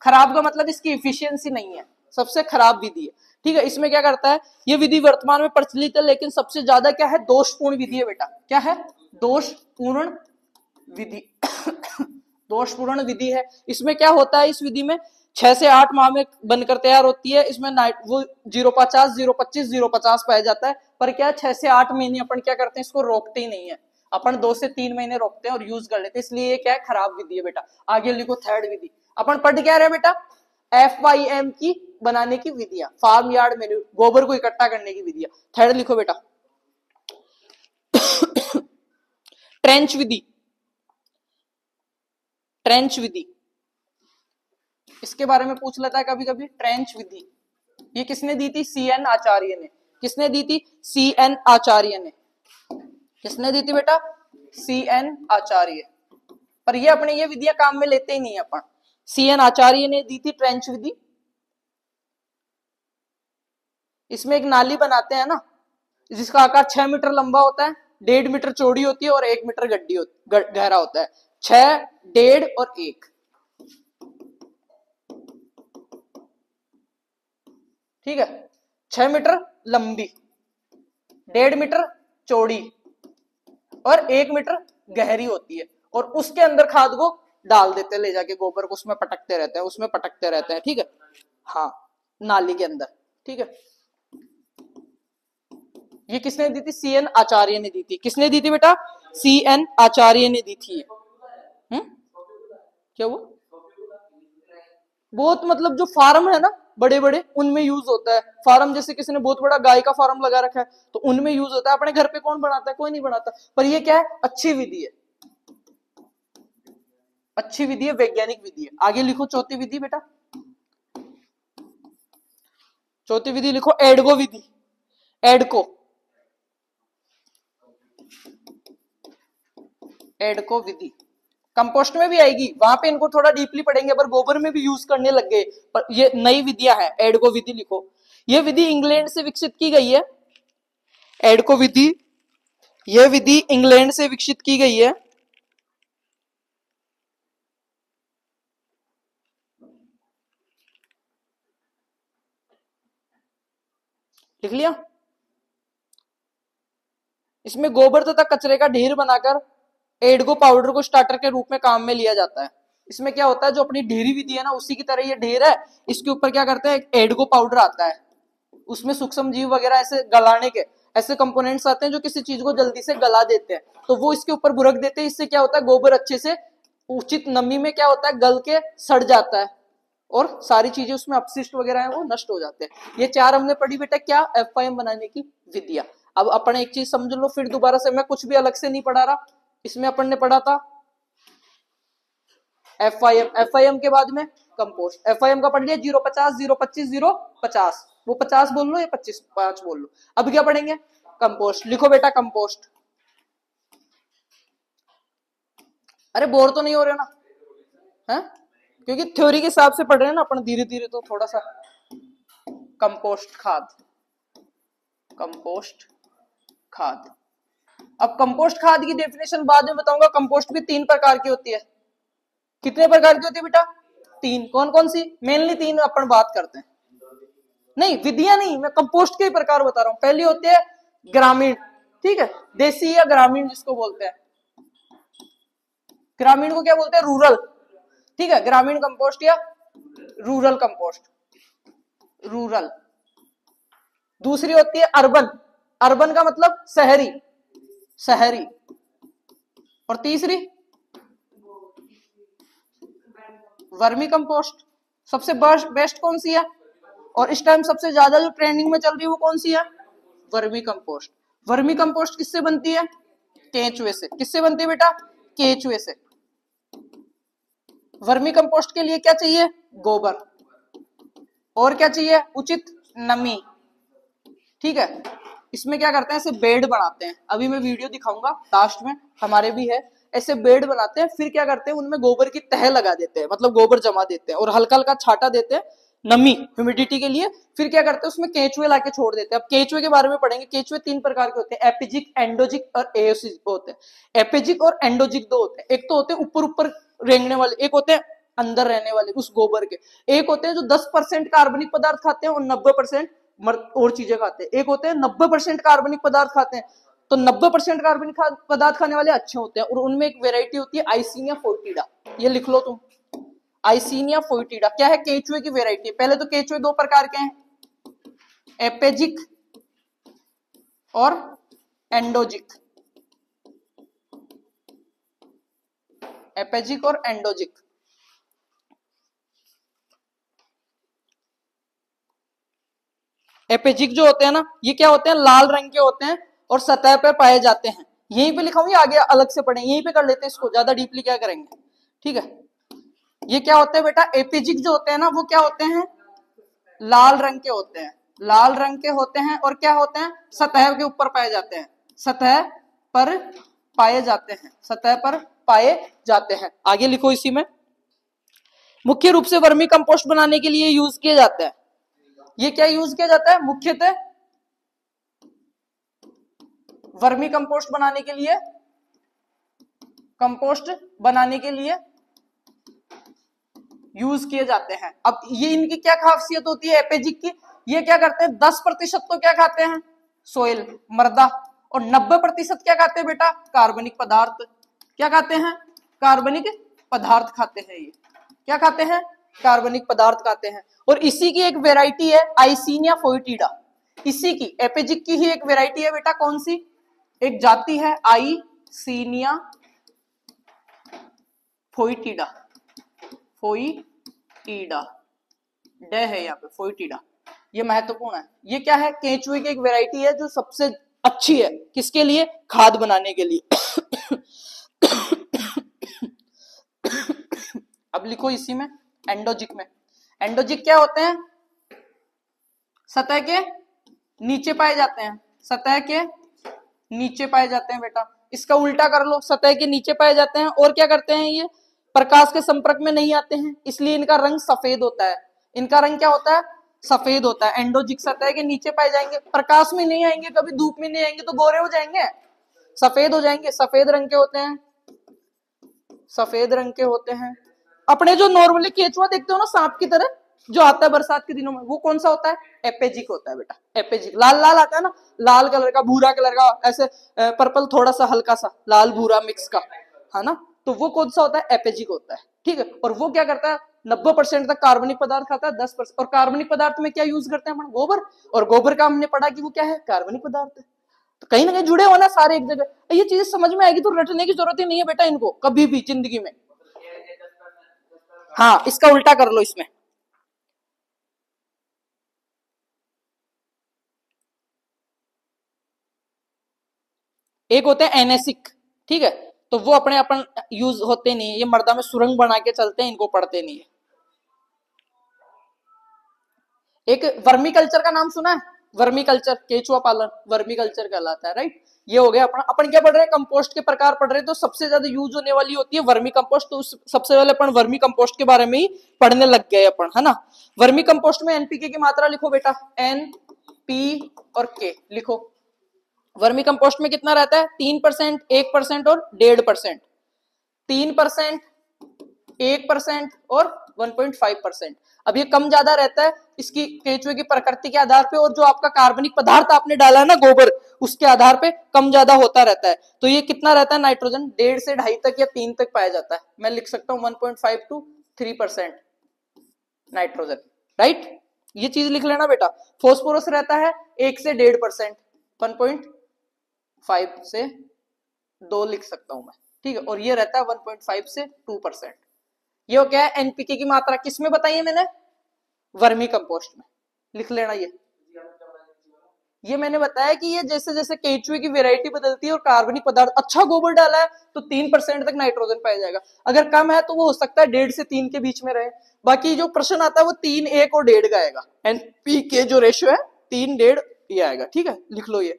खराब का मतलब इसकी इफिशियंसी नहीं है, सबसे खराब विधि है। ठीक है, इसमें क्या करता है, ये विधि वर्तमान में प्रचलित है, लेकिन सबसे ज्यादा क्या है, दोषपूर्ण विधि है बेटा। क्या है, दोषपूर्ण विधि। दोषपूर्ण विधि है। इसमें क्या होता है, इस विधि में 6 से 8 माह में बनकर तैयार होती है। इसमें वो 0.50, 0.25, 0.50 पाया जाता है। पर क्या 6 से 8 महीने अपन क्या करते हैं, इसको रोकते ही नहीं है, अपन 2 से 3 महीने रोकते हैं और यूज कर लेते हैं, इसलिए ये क्या है, खराब विधि है बेटा। आगे लिखो थर्ड विधि। अपन पढ़ क्या रहे बेटा, FYM की बनाने की विधियां, फार्म यार्ड मैन्यूर, गोबर को इकट्ठा करने की विधियां। थर्ड लिखो बेटा ट्रेंच विधि। ट्रेंच विधि इसके बारे में पूछ लेता है कभी कभी। ट्रेंच विधि ये किसने दी थी, CN आचार्य ने। किसने दी थी, CN आचार्य ने। किसने दी थी बेटा, CN आचार्य। पर ये अपने ये विधियां काम में लेते ही नहीं है अपन। CN आचार्य ने दी थी ट्रेंच विधि। इसमें एक नाली बनाते हैं ना, जिसका आकार 6 मीटर लंबा होता है, 1.5 मीटर चौड़ी होती है और 1 मीटर गहरा होता है। 6, 1.5 और 1। ठीक है, 6 मीटर लंबी, 1.5 मीटर चौड़ी और 1 मीटर गहरी होती है, और उसके अंदर खाद को डाल देते हैं, ले जाके गोबर को उसमें पटकते रहते हैं, उसमें पटकते रहते हैं। ठीक है, हाँ, नाली के अंदर। ठीक है, ये किसने दी थी, CN आचार्य ने दी थी। किसने दी थी बेटा, CN आचार्य ने दी थी। क्या वो बहुत, मतलब जो फार्म है ना बड़े बड़े, उनमें यूज होता है। फार्म जैसे किसी ने बहुत बड़ा गाय का फार्म लगा रखा है, तो उनमें यूज होता है। अपने घर पे कौन बनाता है, कोई नहीं बनाता। पर ये क्या है, अच्छी विधि है, अच्छी विधि है, वैज्ञानिक विधि है। आगे लिखो चौथी विधि बेटा। चौथी विधि लिखो एडगो विधि। एडको, एडको विधि कंपोस्ट में भी आएगी, वहां पे इनको थोड़ा डीपली पढ़ेंगे, पर गोबर में भी यूज करने लग गए। पर ये नई विधियां हैं। एडगो विधि लिखो, ये विधि इंग्लैंड से विकसित की गई है। एडको विधि, यह विधि इंग्लैंड से विकसित की गई है। लिख लिया। इसमें गोबर तथा कचरे का ढेर बनाकर एडगो पाउडर को स्टार्टर के रूप में काम में लिया जाता है। इसमें क्या होता है, जो अपनी ढेरी विधि है ना, उसी की तरह ये ढेर है, इसके ऊपर क्या करते हैं, एडगो पाउडर आता है, उसमें सूक्ष्म जीव वगैरह ऐसे गलाने के ऐसे कंपोनेंट्स आते हैं जो किसी चीज को जल्दी से गला देते हैं, तो वो इसके ऊपर बुरक देते हैं। इससे क्या होता है, गोबर अच्छे से उचित नमी में क्या होता है, गल के सड़ जाता है, और सारी चीजें उसमें अपशिष्ट वगैरह है वो नष्ट हो जाते हैं। ये 4 हमने पढ़ी बेटा, क्या, FYM बनाने की विधियां। अब अपन एक चीज समझ लो, फिर दोबारा से मैं कुछ भी अलग से नहीं पढ़ा रहा। इसमें अपन ने पढ़ा था FYM, FYM के बाद में कंपोस्ट। FYM का पढ़ लिया 0.50, 0.25, 0.50, वो 50 बोल लो या 25, 5 बोल लो। अब क्या पढ़ेंगे, कंपोस्ट। लिखो बेटा कंपोस्ट। अरे बोर तो नहीं हो रहे ना, है, क्योंकि थ्योरी के हिसाब से पढ़ रहे हैं ना अपन, धीरे धीरे, तो थोड़ा सा। कंपोस्ट खाद, कंपोस्ट खाद। अब कंपोस्ट खाद की डेफिनेशन बाद में बताऊंगा। कंपोस्ट भी 3 प्रकार की होती है। कितने प्रकार की होती है बेटा, 3। कौन कौन सी, मेनली 3 अपन बात करते हैं। नहीं, विधियां नहीं, मैं कंपोस्ट के प्रकार बता रहा हूं। पहली होती है ग्रामीण, ठीक है, देसी या ग्रामीण जिसको बोलते हैं। ग्रामीण को क्या बोलते हैं, रूरल। ठीक है, ग्रामीण कंपोस्ट या रूरल कंपोस्ट। रूरल दूसरी होती है अर्बन, अर्बन का मतलब शहरी, शहरी। और तीसरी वर्मी कंपोस्ट। सबसे बेस्ट कौन सी है और इस टाइम सबसे ज्यादा जो ट्रेंडिंग में चल रही है वो कौन सी है? Vermi compost. वर्मी कंपोस्ट किससे बनती है? केंचुए से। किससे बनती है बेटा? केंचुए से। वर्मी कंपोस्ट के लिए क्या चाहिए? गोबर। और क्या चाहिए? उचित नमी। ठीक है, इसमें क्या करते हैं, ऐसे बेड बनाते हैं, अभी मैं वीडियो दिखाऊंगा लास्ट में, हमारे भी है, ऐसे बेड बनाते हैं, फिर क्या करते हैं उनमें गोबर की तह लगा देते हैं, मतलब गोबर जमा देते हैं और हल्का हल्का छाटा देते हैं नमी, ह्यूमिडिटी के लिए। फिर क्या करते हैं उसमें केंचुए लाके छोड़ देते हैं। अब केंचुए के बारे में पढ़ेंगे। केंचुए 3 प्रकार के होते हैं, एपिजिक, एंडोजिक और एओसिक होते हैं। एपिजिक और एंडोजिक दो होते हैं, एक तो होते हैं ऊपर ऊपर रेंगने वाले, एक होते हैं अंदर रहने वाले उस गोबर के। एक होते हैं जो 10% कार्बनिक पदार्थ खाते हैं और 90% और चीजें खाते हैं। एक होते हैं 90% कार्बनिक पदार्थ खाते हैं, तो 90% कार्बनिक पदार्थ खाने वाले अच्छे होते हैं। और उनमें एक वेराइटी होती है आइसिनिया फोइटिडा, ये लिख लो तुम, आइसिनिया फोइटिडा क्या है? केंचुए की वेराइटी। पहले तो केंचुए 2 प्रकार के हैं, एपेजिक और एंडोजिक। एपेजिक और एंडोजिक। एपेजिक जो होते हैं ना, ये क्या होते हैं? लाल रंग के होते हैं और सतह पर पाए जाते हैं। यहीं पे लिखा हुआ है, आगे अलग से पढ़ेंगे, यहीं पे कर लेते हैं इसको, ज्यादा डीपली क्या करेंगे। ठीक है, ये क्या होते हैं बेटा? एपिजिक जो होते हैं ना वो क्या होते हैं? लाल रंग के होते हैं, लाल रंग के होते हैं और क्या होते हैं? सतह के ऊपर पाए जाते हैं, सतह पर पाए जाते हैं, सतह पर पाए जाते हैं। आगे लिखो इसी में, मुख्य रूप से वर्मी कंपोस्ट बनाने के लिए यूज किए जाते हैं। ये क्या यूज किया जाता है? मुख्यतः वर्मी कंपोस्ट बनाने के लिए, कंपोस्ट बनाने के लिए यूज किए जाते हैं। अब ये इनकी क्या खासियत होती है एपेजिक की? ये क्या करते हैं 10% तो क्या खाते हैं? सोइल, मृदा, और 90% क्या खाते हैं बेटा? कार्बनिक पदार्थ। क्या खाते हैं? कार्बनिक पदार्थ खाते हैं। ये क्या खाते हैं? कार्बनिक पदार्थ खाते हैं। और इसी की एक वेराइटी है आइसिनिया फोइटिडा, इसी की एपेजिक की ही एक वेराइटी है बेटा। कौन सी? एक जाति है आइसिनिया फोइटिडा, फोइटिडा ड है यहाँ पे, फोइटिडा, ये महत्वपूर्ण है। ये क्या है? केंचुए की एक वेराइटी है जो सबसे अच्छी है, किसके लिए? खाद बनाने के लिए। अब लिखो इसी में, एंडोजिक में। एंडोजिक क्या होते हैं? सतह के नीचे पाए जाते हैं, सतह के नीचे पाए जाते हैं बेटा। इसका उल्टा कर लो, सतह के नीचे पाए जाते हैं और क्या करते हैं? ये प्रकाश के संपर्क में नहीं आते हैं, इसलिए इनका रंग सफेद होता है। इनका रंग क्या होता है? सफेद होता है। एंडोजिक सतह के नीचे पाए जाएंगे, प्रकाश में नहीं आएंगे, कभी धूप में नहीं आएंगे तो गोरे हो जाएंगे, सफेद हो जाएंगे, सफेद रंग के होते हैं, सफेद रंग के होते हैं। अपने जो नॉर्मली केंचुआ देखते हो ना सांप की तरह जो आता है बरसात के दिनों में, वो कौन सा होता है? एपेजिक होता है बेटा, एपेजिक। लाल लाल आता है ना, लाल कलर का, भूरा कलर का, ऐसे पर्पल थोड़ा सा हल्का सा लाल भूरा मिक्स का, है ना, तो वो कौन सा होता है? एपेजिक होता है। ठीक है, और वो क्या करता है? 90% तक कार्बनिक पदार्थ खाता है, 10%। और कार्बनिक पदार्थ में क्या यूज करते हैं अपन? गोबर। और गोबर का हमने पढ़ा कि वो क्या है? कार्बनिक पदार्थ है। तो कहीं ना कहीं जुड़े हो ना सारे एक जगह। ये चीजें समझ में आएगी तो रटने की जरूरत ही नहीं है बेटा इनको कभी भी जिंदगी में। हाँ, इसका उल्टा कर लो इसमें। एक होते हैं एनेसिक, ठीक है, तो वो अपने अपन यूज होते नहीं है, ये मर्दा में सुरंग बना के चलते हैं, इनको पढ़ते नहीं है। एक वर्मी कल्चर का नाम सुना है? वर्मी कल्चर, केचुआ पालन वर्मी कल्चर कहलाता है, राइट। ये हो गया अपना। अपन क्या पढ़ रहे हैं? कंपोस्ट के प्रकार पढ़ रहे हैं, तो सबसे ज्यादा यूज होने वाली होती है वर्मी कंपोस्ट, तो सबसे पहले अपन वर्मी कंपोस्ट के बारे में ही पढ़ने लग गए अपन, है ना। वर्मी कंपोस्ट में एनपीके की मात्रा लिखो बेटा, एन पी और के लिखो। वर्मी कंपोस्ट में कितना रहता है? 3%, 1% और 1.5%। 3%, 1% और 1.5%। अब ये कम ज्यादा रहता है इसकी केंचुए की प्रकृति के आधार पे, और जो आपका कार्बनिक पदार्थ आपने डाला है ना गोबर, उसके आधार पे कम ज्यादा होता रहता है। तो ये कितना रहता है? नाइट्रोजन 1.5 से 2.5 तक या 3 तक पाया जाता है। मैं लिख सकता हूं 1.5 to 3% नाइट्रोजन, राइट। ये चीज लिख लेना बेटा। फॉस्फोरस रहता है 1 से 1.5%, 1.5 से 2 लिख सकता हूं मैं, ठीक है। और ये रहता है 1.5 से 2%। ये क्या है, एनपीके की मात्रा किसमें बताई है मैंने, वर्मी कंपोस्ट में, लिख लेना। ये मैंने बताया कि ये जैसे जैसे केचुए की वैरायटी बदलती है और कार्बनिक पदार्थ, अच्छा गोबर डाला है तो 3% तक नाइट्रोजन पाया जाएगा, अगर कम है तो वो हो सकता है 1.5 से 3 के बीच में रहे। बाकी जो प्रश्न आता है वो 3, 1 और 1.5 का आएगा। एनपीके जो रेशियो है 3, 1.5 ये आएगा, ठीक है, लिख लो ये।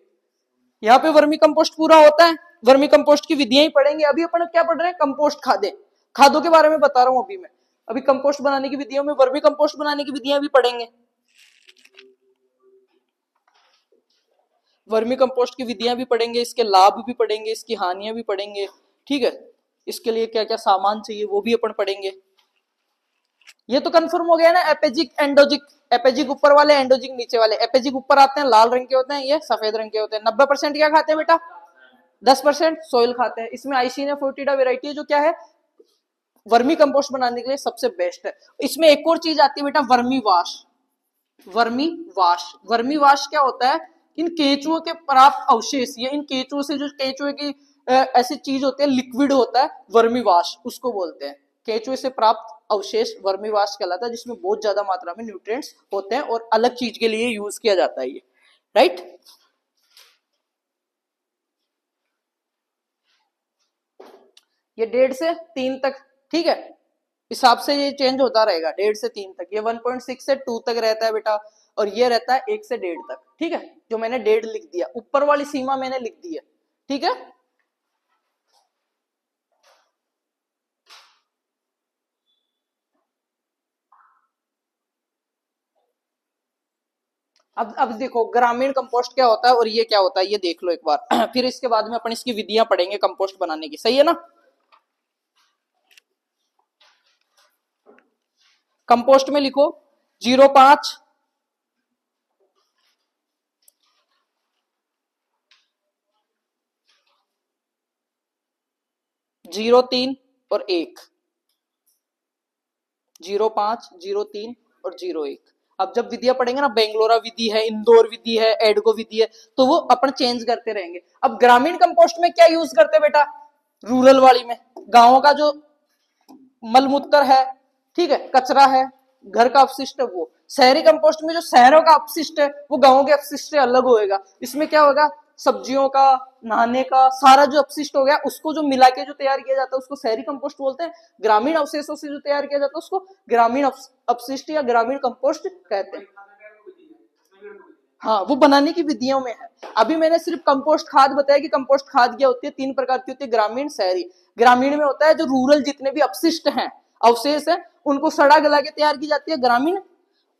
यहाँ पे वर्मी कंपोस्ट पूरा होता है। वर्मी कंपोस्ट की विधियां ही पढ़ेंगे। अभी अपन क्या पढ़ रहे हैं, कंपोस्ट खादे, खादों के बारे में बता रहा हूं अभी मैं। अभी कंपोस्ट बनाने की विधियों में वर्मी कंपोस्ट बनाने की विधियां भी पढ़ेंगे। वर्मी कंपोस्ट की विधियां भी पढ़ेंगे, इसके लाभ भी पढ़ेंगे, इसकी हानियां भी पढ़ेंगे, ठीक है। इसके लिए क्या क्या सामान चाहिए वो भी अपन पढ़ेंगे। ये तो कंफर्म हो गया ना, एपेजिक एंडोजिक, एपेजिक ऊपर वाले, एंडोजिक नीचे वाले। एपेजिक ऊपर आते हैं, लाल रंग के होते हैं, ये सफेद रंग के होते हैं। 90% क्या खाते हैं बेटा, 10% सोइल खाते हैं। इसमें आइसिनिया फोर्टिडा वेराइटी है जो क्या है, वर्मी कंपोस्ट बनाने के लिए सबसे बेस्ट है। इसमें एक और चीज आती है बेटा, vermi wash. Vermi wash, vermi wash क्या होता है, इन केचुओं के प्राप्त अवशेष, या इन केचुओं से जो केचुए की ऐसी चीज होती है, लिक्विड होता है, वर्मी वाश उसको बोलते हैं। केचुए से प्राप्त अवशेष वर्मी वाश कहलाता है, जिसमें बहुत ज्यादा मात्रा में न्यूट्रिएंट्स होते हैं और अलग चीज के लिए यूज किया जाता है ये, राइट। ये 1.5 से 3 तक, ठीक है, हिसाब से ये चेंज होता रहेगा 1.5 से 3 तक। ये 1.6 से 2 तक रहता है बेटा, और ये रहता है 1 से 1.5 तक, ठीक है। जो मैंने 1.5 लिख दिया, ऊपर वाली सीमा मैंने लिख दी है, ठीक है। अब देखो ग्रामीण कंपोस्ट क्या होता है और ये क्या होता है, ये देख लो एक बार फिर इसके बाद में अपन इसकी विधियां पढ़ेंगे कंपोस्ट बनाने की, सही है ना। कंपोस्ट में लिखो 0.5, 0.3 और 1, 0.5, 0.3 और 0.1। अब जब विधियां पढ़ेंगे ना, बेंगलोरा विधि है, इंदौर विधि है, एडगो विधि है, तो वो अपन चेंज करते रहेंगे। अब ग्रामीण कंपोस्ट में क्या यूज करते हैं बेटा, रूरल वाली में गांवों का जो मलमूत्र है, ठीक है, कचरा है, घर का अपशिष्ट है वो। शहरी कंपोस्ट में जो शहरों का अपशिष्ट है वो गांवों के अपशिष्ट से अलग होएगा। इसमें क्या होगा, सब्जियों का, नहाने का सारा जो अपशिष्ट हो गया उसको जो मिला के जो तैयार किया जाता है उसको शहरी कंपोस्ट बोलते हैं। ग्रामीण अवशेषों से जो तैयार किया जाता है उसको ग्रामीण अपशिष्ट या ग्रामीण कंपोस्ट कहते हैं। हाँ, वो बनाने की विधियों में है। अभी मैंने सिर्फ कंपोस्ट खाद बताया कि कंपोस्ट खाद क्या होती है, 3 प्रकार की होती है, ग्रामीण, शहरी। ग्रामीण में होता है जो रूरल जितने भी अपशिष्ट हैं, अवशेष हैं, उनको सड़ा गला के तैयार की जाती है ग्रामीण।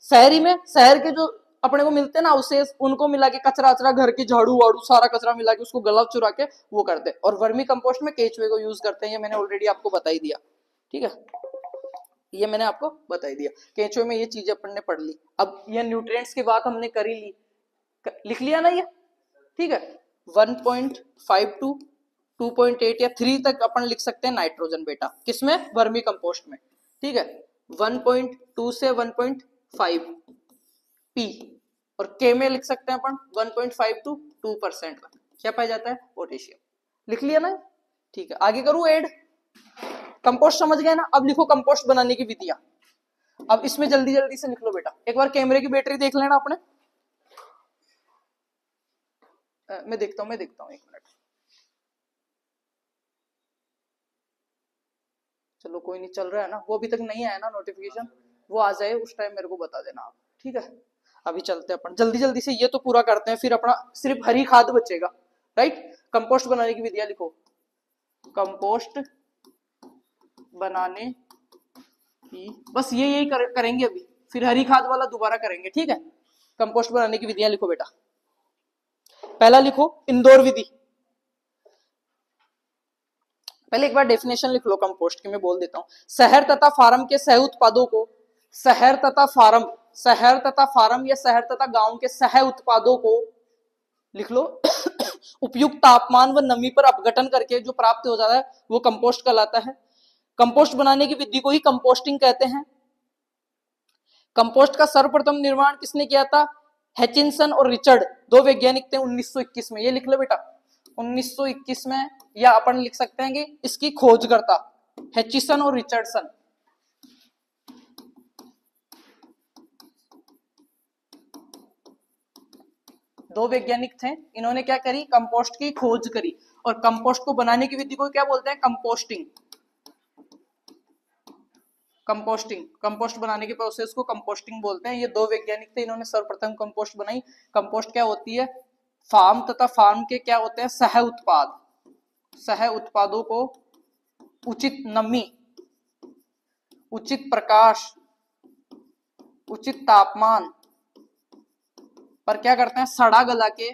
शहरी में शहर के जो अपने को मिलते हैं ना अवशेष, उनको मिला के, कचरा वचरा, घर की झाड़ू वाड़ू सारा कचरा मिला के उसको गला चुरा के वो करते हैं। और वर्मी कंपोस्ट में केचुए को यूज करते हैं, ये मैंने ऑलरेडी आपको बता ही दिया, ठीक है, ये मैंने आपको बता ही दिया। केचुए में ये चीजें अपन ने पढ़ ली। अब ये न्यूट्रिएंट्स की बात हमने कर ही ली, लिख लिया ना ये, ठीक है। 1.5 टू 2.8 या 3 तक अपन लिख सकते हैं नाइट्रोजन बेटा, किसमें, वर्मी कंपोस्ट में, ठीक है। 1.2 से 1.5 पी, और के में लिख सकते हैं अपन 1.5 टू 2% का क्या पाया जाता है, पोटेशियम। लिख लिया ना, ठीक है। आगे करूं ऐड, कंपोस्ट समझ गए ना। अब लिखो कंपोस्ट बनाने की विधियां। अब इसमें जल्दी जल्दी से लिख लो बेटा। एक बार कैमरे की बैटरी देख लेना अपने, मैं देखता हूं 1 मिनट। चलो कोई नहीं, चल रहा है ना, वो अभी तक नहीं आया ना नोटिफिकेशन, वो आ जाए उस टाइम मेरे को बता देना आप, ठीक है। अभी चलते हैं अपन जल्दी जल्दी से, ये तो पूरा करते हैं, फिर अपना सिर्फ हरी खाद बचेगा, राइट। कंपोस्ट बनाने की विधियां लिखो, कंपोस्ट बनाने की, बस ये यही करेंगे अभी, फिर हरी खाद वाला दोबारा करेंगे, ठीक है। कंपोस्ट बनाने की विधियां लिखो बेटा। पहला लिखो इंदौर विधि। पहले एक बार डेफिनेशन लिख लो कंपोस्ट की, मैं बोल देता हूं। शहर तथा फार्म के सह उत्पादों को, शहर तथा फार्म, शहर तथा फार्म या शहर तथा गांव के सह उत्पादों को लिख लो उपयुक्त तापमान व नमी पर अपघटन करके जो प्राप्त हो जाता है वो कंपोस्ट कहलाता है। कंपोस्ट बनाने की विधि को ही कंपोस्टिंग कहते हैं। कंपोस्ट का सर्वप्रथम निर्माण किसने किया था? हैचिनसन और रिचर्ड, दो वैज्ञानिक थे 1921 में। ये लिख लो बेटा 1921 में, या अपन लिख सकते हैं कि इसकी खोजकर्ता हैचिसन और रिचर्डसन। दो वैज्ञानिक थे, इन्होंने क्या करी? कंपोस्ट की खोज करी। और कंपोस्ट को बनाने की विधि को क्या बोलते हैं? कंपोस्टिंग। कंपोस्टिंग, कंपोस्ट बनाने के प्रोसेस को कंपोस्टिंग बोलते हैं। ये दो वैज्ञानिक थे, इन्होंने सर्वप्रथम कंपोस्ट बनाई। कंपोस्ट क्या होती है? फार्म तथा फार्म के क्या होते हैं? सह उत्पाद। सह उत्पादों को उचित नमी, उचित प्रकाश, उचित तापमान पर क्या करते हैं? सड़ा गला के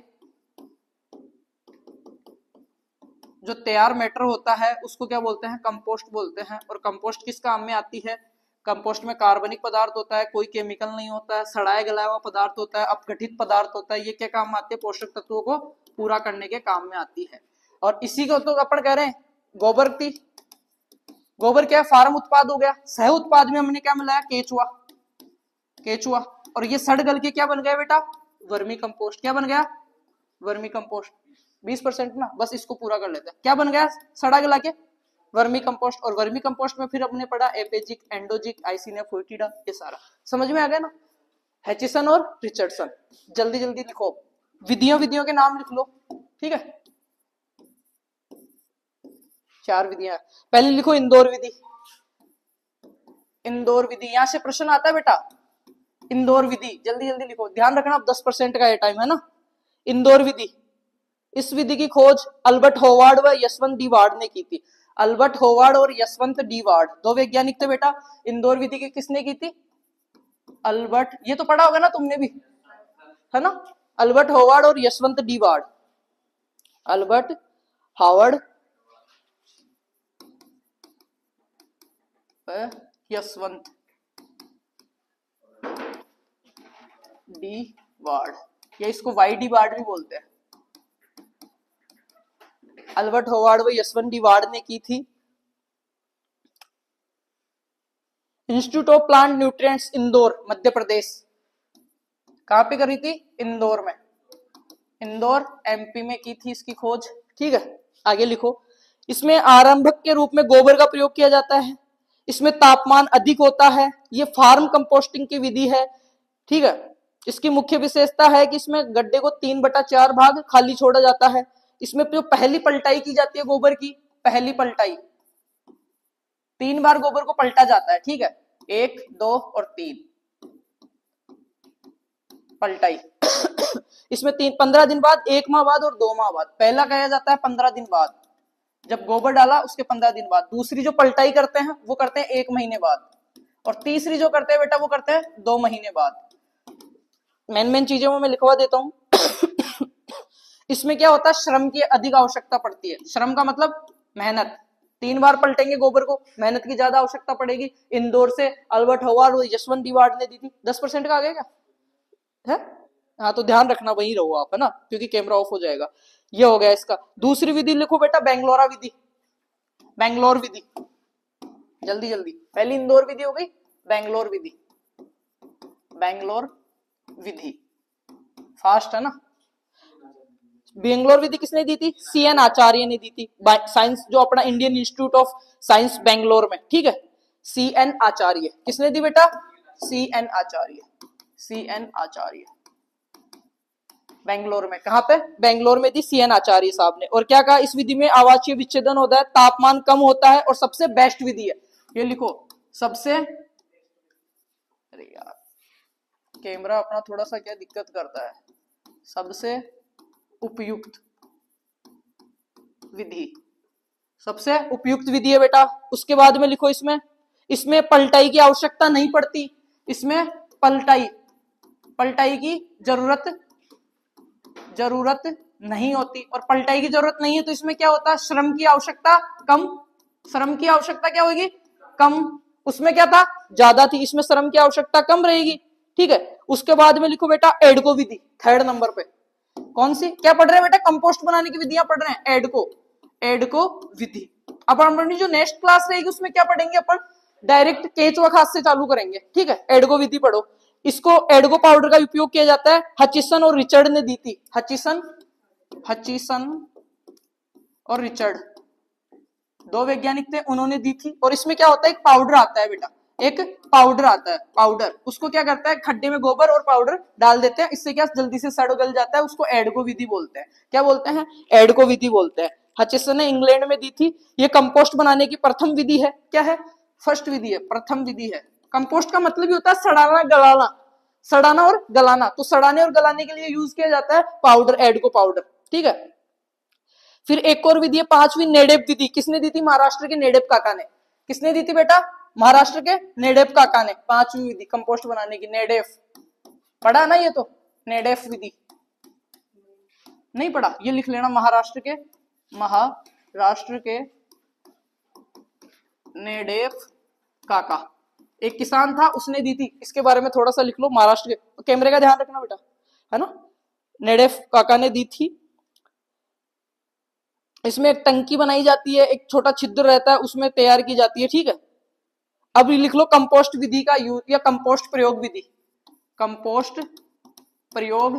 जो तैयार मैटर होता है उसको क्या बोलते हैं? कंपोस्ट बोलते हैं। और कंपोस्ट किस काम में आती है? कंपोस्ट में कार्बनिक पदार्थ होता है, कोई केमिकल नहीं होता है, सड़ाया गलाया हुआ पदार्थ होता है, अपघटित पदार्थ होता है। ये क्या काम में आती है? पोषक तत्वों को पूरा करने के काम में आती है। और इसी को तो अपन कह रहे हैं गोबर की। गोबर क्या है? फार्म उत्पाद हो गया। सह उत्पाद में हमने क्या मिलाया? केचुआ। केचुआ। और ये सड़ गल के क्या बन गया बेटा? Vermi compost. क्या बन गया? Vermi compost. 20% ना, बस इसको पूरा कर लेते हैं। क्या बन गया? सड़ा गला के वर्मी कंपोस्ट। और वर्मी कंपोस्ट में फिर हमने पढ़ा एपेजिक, एंडोजिक, आइसिनिया फोएटिडा, ये सारा समझ में आ गया ना? हैचिसन और रिचर्डसन। जल्दी जल्दी लिखो, विधियों के नाम लिख लो, ठीक है? 4 विधियां। पहले लिखो इंदौर विधि। इंदौर विधि, यहां से प्रश्न आता है बेटा। इंदौर विधि जल्दी जल्दी लिखो, ध्यान रखना अब 10% का ये टाइम है ना। इंदौर विधि, इस विधि की खोज अल्बर्ट होवार्ड व यशवंत डी वार्ड ने की थी। अल्बर्ट होवार्ड और यशवंत डी वार्ड दो वैज्ञानिक थे बेटा। इंदौर विधि की किसने की थी? अल्बर्ट, ये तो पढ़ा होगा ना तुमने भी, है ना? अल्बर्ट होवार्ड और Yashwant D Wad. Albert Howard, Yashwant D Wad, या इसको वाई डी वार्ड भी बोलते हैं। अल्बर्ट होवार्ड व यशवंत डी वार्ड ने की थी। Institute of plant nutrients Indore, Madhya Pradesh. कहां पे करी थी? इंदौर में। इंदौर एमपी में की थी इसकी खोज, ठीक है? आगे लिखो, इसमें आरंभक के रूप में गोबर का प्रयोग किया जाता है। इसमें तापमान अधिक होता है। ये फार्म कंपोस्टिंग की विधि है, ठीक है? इसकी मुख्य विशेषता है कि इसमें गड्ढे को 3/4 भाग खाली छोड़ा जाता है। इसमें जो पहली पलटाई की जाती है गोबर की, पहली पलटाई 3 बार गोबर को पलटा जाता है, ठीक है? 1, 2 और 3 पलटाई। इसमें 15 दिन बाद, 1 माह बाद और 2 माह बाद। पहला कहा जाता है 15 दिन बाद, जब गोबर डाला उसके 15 दिन बाद। दूसरी जो पलटाई करते हैं वो करते हैं 1 महीने बाद। और तीसरी जो करते हैं बेटा वो करते हैं 2 महीने बाद। मेन चीजें वो मैं लिखवा देता हूं। इसमें क्या होता है? श्रम की अधिक आवश्यकता पड़ती है। श्रम का मतलब मेहनत। 3 बार पलटेंगे गोबर को, मेहनत की ज्यादा आवश्यकता पड़ेगी। इंदौर से अल्बर्ट होवार्ड और यशवंत डी वार्ड ने दी थी। 10% का आ गया क्या है? हाँ, तो ध्यान रखना, वहीं रहो आप, है ना, क्योंकि कैमरा ऑफ हो जाएगा। ये हो गया इसका। दूसरी विधि लिखो बेटा, बेंगलोरा विधि। बेंगलोर विधि, जल्दी जल्दी। पहली इंदौर विधि हो गई, बेंगलोर विधि। बेंगलोर विधि फास्ट है ना। बेंगलोर विधि किसने दी थी? CN आचार्य ने दी थी। साइंस जो अपना Indian institute of science Bangalore में, ठीक है? CN आचार्य किसने दी बेटा? CN आचार्य। CN आचार्य बेंगलोर में, कहां पे? बेंगलोर में दी CN आचार्य साहब ने। और क्या कहा? इस विधि में आवासीय विच्छेदन होता है, तापमान कम होता है और सबसे बेस्ट विधि है। ये लिखो, सबसे, अरे यार कैमरा अपना थोड़ा सा क्या दिक्कत करता है। सबसे उपयुक्त विधि, सबसे उपयुक्त विधि है बेटा। उसके बाद में लिखो, इसमें पलटाई की आवश्यकता नहीं पड़ती। इसमें पलटाई की जरूरत नहीं होती। और पलटाई की जरूरत नहीं है तो इसमें क्या होता है? श्रम की आवश्यकता कम। श्रम की आवश्यकता क्या होगी? कम। उसमें क्या था? ज्यादा थी, इसमें श्रम की आवश्यकता कम रहेगी, ठीक है? उसके बाद में लिखो बेटा एडको विधि, 3rd नंबर पे। कौन सी? क्या पढ़ रहे हैं बेटा? कंपोस्ट बनाने की विधियां पढ़ रहे हैं। एडको विधि। अब अपनी जो नेक्स्ट क्लास रहेगी उसमें क्या पढ़ेंगे अपन? डायरेक्ट केचुआ खाद से चालू करेंगे, ठीक है। एडगो विधि पढ़ो, इसको एडगो पाउडर का उपयोग किया जाता है, हचिसन और रिचर्ड ने दी थी। हचिसन और रिचर्ड दो वैज्ञानिक थे, उन्होंने दी थी। और इसमें क्या होता है, एक पाउडर आता है बेटा, एक पाउडर आता है, पाउडर उसको क्या करता है, खड्डे में गोबर और पाउडर डाल देते हैं, इससे क्या जल्दी से सड़ गल जाता है, उसको एडगो विधि बोलते हैं। क्या बोलते हैं, एडगो विधि बोलते हैं। हचिसन ने इंग्लैंड में दी थी। ये कंपोस्ट बनाने की प्रथम विधि है। क्या है, फर्स्ट विधि है, प्रथम विधि है। कंपोस्ट का मतलब ही होता है सड़ाना गलाना, सड़ाना और गलाना। तो सड़ाने और गलाने के लिए यूज किया जाता है पाउडर, एडगो पाउडर, ठीक है। फिर एक और विधि है, पांचवी, नेडेप विधि। किसने दी थी, महाराष्ट्र के नेडेप काका ने। किसने दी थी बेटा, महाराष्ट्र के नेडेप काका ने। पांचवी विधि कंपोस्ट बनाने की, नेडेफ। पढ़ा ना ये तो, नेडेफ विधि नहीं पढ़ा, ये लिख लेना, महाराष्ट्र के नेडेफ काका, एक किसान था, उसने दी थी। इसके बारे में थोड़ा सा लिख लो, महाराष्ट्र के, कैमरे का ध्यान रखना बेटा, है ना। नेडेफ काका ने दी थी। इसमें एक टंकी बनाई जाती है, एक छोटा छिद्र रहता है, उसमें तैयार की जाती है, ठीक है। अब लिख लो कंपोस्ट विधि का यूज या कंपोस्ट प्रयोग विधि। कंपोस्ट प्रयोग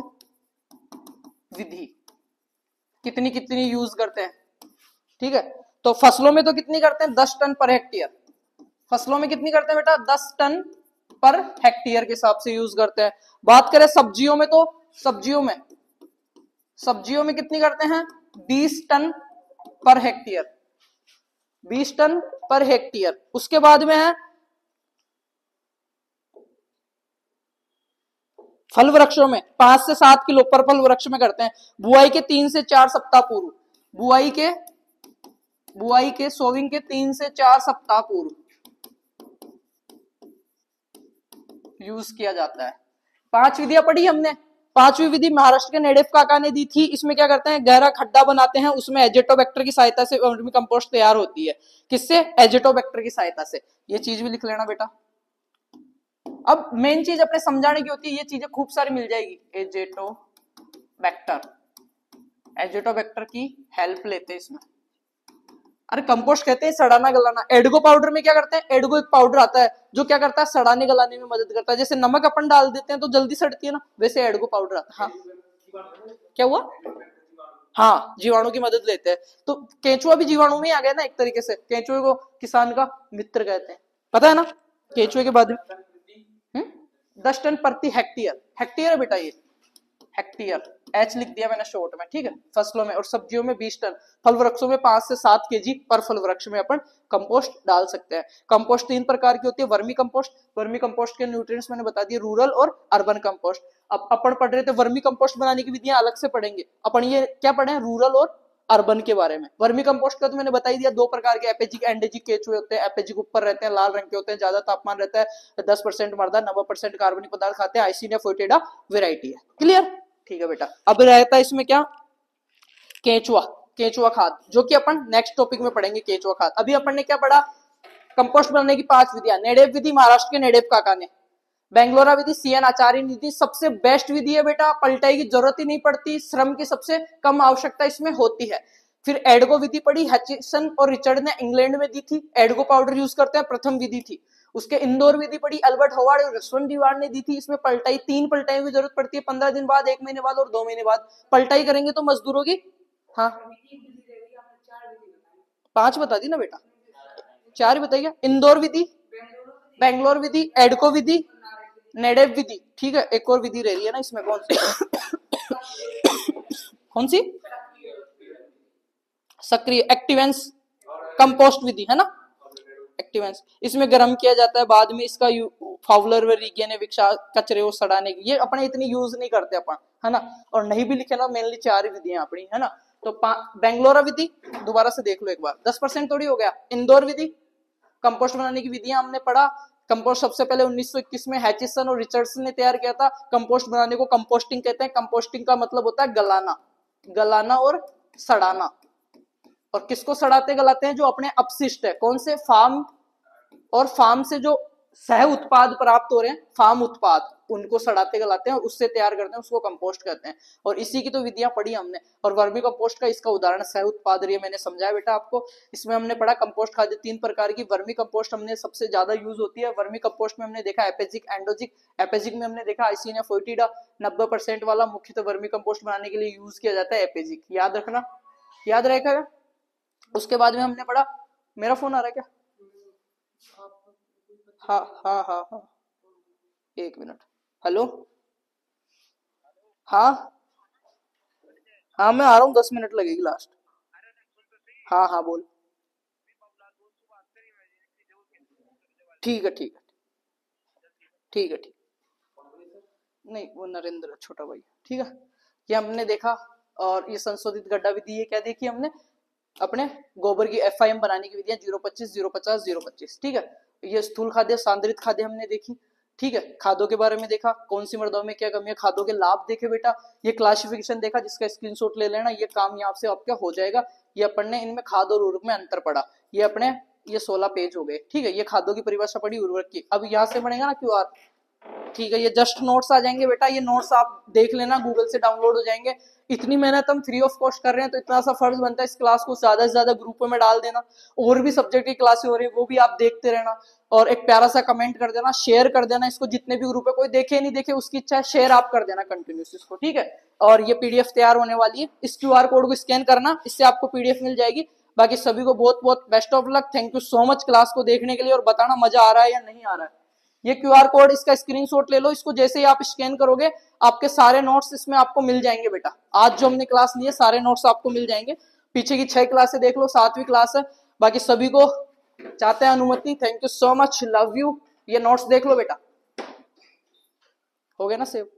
विधि कितनी कितनी यूज करते हैं, ठीक है। तो फसलों में तो कितनी करते हैं, 10 टन पर हेक्टेयर। फसलों में कितनी करते हैं बेटा, 10 टन पर हेक्टेयर के हिसाब से यूज करते हैं। बात करें सब्जियों में, तो सब्जियों में कितनी करते हैं, 20 ton per hectare, 20 ton per hectare. उसके बाद में है फल वृक्षों में 5 से 7 किलो पर फल वृक्ष में करते हैं। बुआई के 3 से 4 सप्ताह पूर्व, बुआई के सोविंग के 3 से 4 सप्ताह पूर्व यूज किया जाता है। 5 विधियां पढ़ी हमने। 5वीं विधि महाराष्ट्र के नेडेफ काका ने दी थी। इसमें क्या करते हैं, गहरा खड्डा बनाते हैं, उसमें एजेटोबैक्टर की सहायता से वर्मी कंपोस्ट तैयार होती है। किससे, एजेटोबैक्टर की सहायता से। ये चीज भी लिख लेना बेटा। अब मेन चीज अपने समझाने की होती है, ये चीजें खूब सारी मिल जाएगी। एजेटोबैक्टर की हेल्प लेते हैं इसमें। अरे कंपोस्ट कहते हैं सड़ाना गलाना। एडगो पाउडर में क्या करते हैं, एडगो एक पाउडर आता है जो क्या करता है, सड़ाने गलाने में मदद करता है। जैसे नमक अपन डाल देते हैं तो जल्दी सड़ती है ना, वैसे एडगो पाउडर आता है। हाँ क्या हुआ, हाँ जीवाणु की मदद लेते हैं। तो केंचुआ भी जीवाणु में आ गया ना एक तरीके से। केंचुए को किसान का मित्र कहते हैं, पता है ना। केंचुए के बाद 10 टन प्रति हेक्टेयर, हेक्टेयर है बेटा ये, हेक्टेयर, एच लिख दिया मैंने शॉर्ट में, ठीक है। फसलों में और सब्जियों में 20 टन, फल वृक्षों में 5 से 7 केजी पर फल वृक्ष में अपन कंपोस्ट डाल सकते हैं। कंपोस्ट 3 प्रकार की होती है, वर्मी कंपोस्ट। वर्मी कंपोस्ट के न्यूट्रिएंट्स मैंने बता दिए, रूरल और अर्बन कंपोस्ट। अब अपन पढ़ रहे थे वर्मी कंपोस्ट बनाने की विधियां अलग से पढ़ेंगे अपन। ये क्या पढ़े, रूरल और अर्बन के बारे में। वर्मी कंपोस्ट का तो मैंने बता ही दिया, 2 प्रकार के एपेजिक एंडेजिक केचुए होते हैं। एपेजिक ऊपर रहते हैं, लाल रंग के होते हैं, ज्यादा तापमान रहता है, 10% मर्दा, 90% कार्बनिक पदार्थ खाते हैं, आइसिनिया फोएटिडा वेराइटी है। क्लियर, ठीक है बेटा। अब रहता है इसमें क्या, केचुआ खाद, जो कि अपन नेक्स्ट टॉपिक में पढ़ेंगे। केचुआ खाद। अभी अपन ने क्या पढ़ा, कंपोस्ट बनाने की 5 विधियां। नेडेफ विधि महाराष्ट्र के नेडेफ काका ने। बेंगलोरा विधि सीएन आचार्य ने दी, सबसे बेस्ट विधि है बेटा, पलटाई की जरूरत ही नहीं पड़ती, श्रम की सबसे कम आवश्यकता इसमें होती है। फिर एडगो विधि पढ़ी, हचिसन और रिचर्ड ने इंग्लैंड में दी थी। एडगो पाउडर यूज करते हैं, प्रथम विधि थी। उसके इंदौर विधि पढ़ी, अल्बर्ट होवार्ड और यशवंत दीवार ने दी थी। इसमें पलटाई 3 पलटाई की जरूरत पड़ती है, 15 दिन बाद, 1 महीने बाद और 2 महीने बाद पलटाई करेंगे तो मजदूरों की। हाँ 5 बता दी ना बेटा, 4 बताइए। इंदौर विधि, बेंगलोर विधि, एडको विधि, नेडेफ विधि, ठीक है। एक और विधि रह रही है ना इसमें, कौन सी कौन सी, सक्रिय एक्टिवेंस कंपोस्ट विधि है ना, एक्टिवेंस। इसमें गर्म किया जाता है, बाद में इसका फाउलर व रीगे ने विकसा कचरे को सड़ाने की। ये अपने इतनी यूज नहीं करते अपन, है ना। और नहीं भी लिखे ना, मेनली 4 विधियां अपनी, है ना। तो बेंगलोरा विधि दोबारा से देख लो एक बार, 10% थोड़ी हो गया। इंदौर विधि, कंपोस्ट बनाने की विधियां हमने पढ़ा। कंपोस्ट सबसे पहले 1921 में हैचिसन और रिचर्डसन ने तैयार किया था। कंपोस्ट बनाने को कंपोस्टिंग कहते हैं। कंपोस्टिंग का मतलब होता है गलाना और सड़ाना। और किसको सड़ाते गलाते हैं, जो अपने अपशिष्ट है, कौन से, फार्म, और फार्म से जो सह उत्पाद प्राप्त हो रहे हैं, फार्म उत्पाद, उनको सड़ाते गलाते हैं, उससे तैयार करते हैं, उसको कंपोस्ट कहते हैं। और इसी की तो विधियां पढ़ी हमने। और वर्मी कंपोस्ट का इसका उदाहरण सह उत्पाद रही है, मैंने समझाया बेटा आपको। इसमें हमने पढ़ा कंपोस्ट खाद्य 3 प्रकार की। वर्मी कंपोस्ट हमने सबसे ज्यादा यूज होती है। वर्मी कंपोस्ट में हमने देखा एपेजिक, एंडोजिक। एपेजिक में हमने देखा आइसिनिया फोएटिडा 90% वाला मुख्यतः वर्मी कंपोस्ट बनाने के लिए यूज किया जाता है एपेजिक, याद रखना, याद रहेगा। उसके बाद में हमने पढ़ा, मेरा फोन आ रहा है क्या? हाँ हाँ हाँ हाँ, 1 मिनट। हेलो, हाँ हाँ मैं आ रहा हूँ, 10 मिनट लगेगी लास्ट। हाँ हाँ बोल। ठीक है ठीक है ठीक है ठीक। नहीं वो नरेंद्र छोटा भाई, ठीक है। ये हमने देखा। और ये संशोधित गड्ढा विधि, ये क्या देखी हमने? अपने गोबर की FIM बनाने की विधियां 025 050 025, ठीक है। ये स्थूल खाद्य सांद्रित खाद्य हमने देखी, ठीक है। खादों के बारे में देखा, कौन सी मृदाओं में क्या कमी है, खादों के लाभ देखे बेटा। ये क्लासिफिकेशन देखा, जिसका स्क्रीनशॉट ले लेना, ये काम यहाँ से आपका हो जाएगा। ये अपन ने इनमें खाद और उर्वरक में अंतर पढ़ा। ये अपने ये 16 पेज हो गए, ठीक है। ये खादों की परिभाषा पड़ी, उर्वरक की। अब यहाँ से पढ़ेगा ना QR, ठीक है। ये जस्ट नोट्स आ जाएंगे बेटा, ये नोट्स आप देख लेना, गूगल से डाउनलोड हो जाएंगे। इतनी मेहनत हम फ्री ऑफ कॉस्ट कर रहे हैं, तो इतना सा फर्ज बनता है इस क्लास को ज्यादा से ज्यादा ग्रुपों में डाल देना। और भी सब्जेक्ट की क्लासें हो रही है, वो भी आप देखते रहना। और एक प्यारा सा कमेंट कर देना, शेयर कर देना इसको, जितने भी ग्रुप है, कोई देखे नहीं देखे उसकी इच्छा है, शेयर आप कर देना कंटिन्यूस इसको, ठीक है। और ये PDF तैयार होने वाली है, इस QR कोड को स्कैन करना, इससे आपको PDF मिल जाएगी। बाकी सभी को बहुत बहुत best of luck. Thank you so much class को देखने के लिए, और बताना मजा आ रहा है या नहीं आ रहा है। ये QR कोड, इसका स्क्रीनशॉट ले लो, इसको जैसे ही आप स्कैन करोगे, आपके सारे नोट्स इसमें आपको मिल जाएंगे बेटा। आज जो हमने क्लास ली है, सारे नोट्स आपको मिल जाएंगे। पीछे की 6 क्लासें देख लो, 7वीं क्लास है। बाकी सभी को चाहते हैं अनुमति। Thank you so much, love you. ये नोट्स देख लो बेटा, हो गया ना सेव?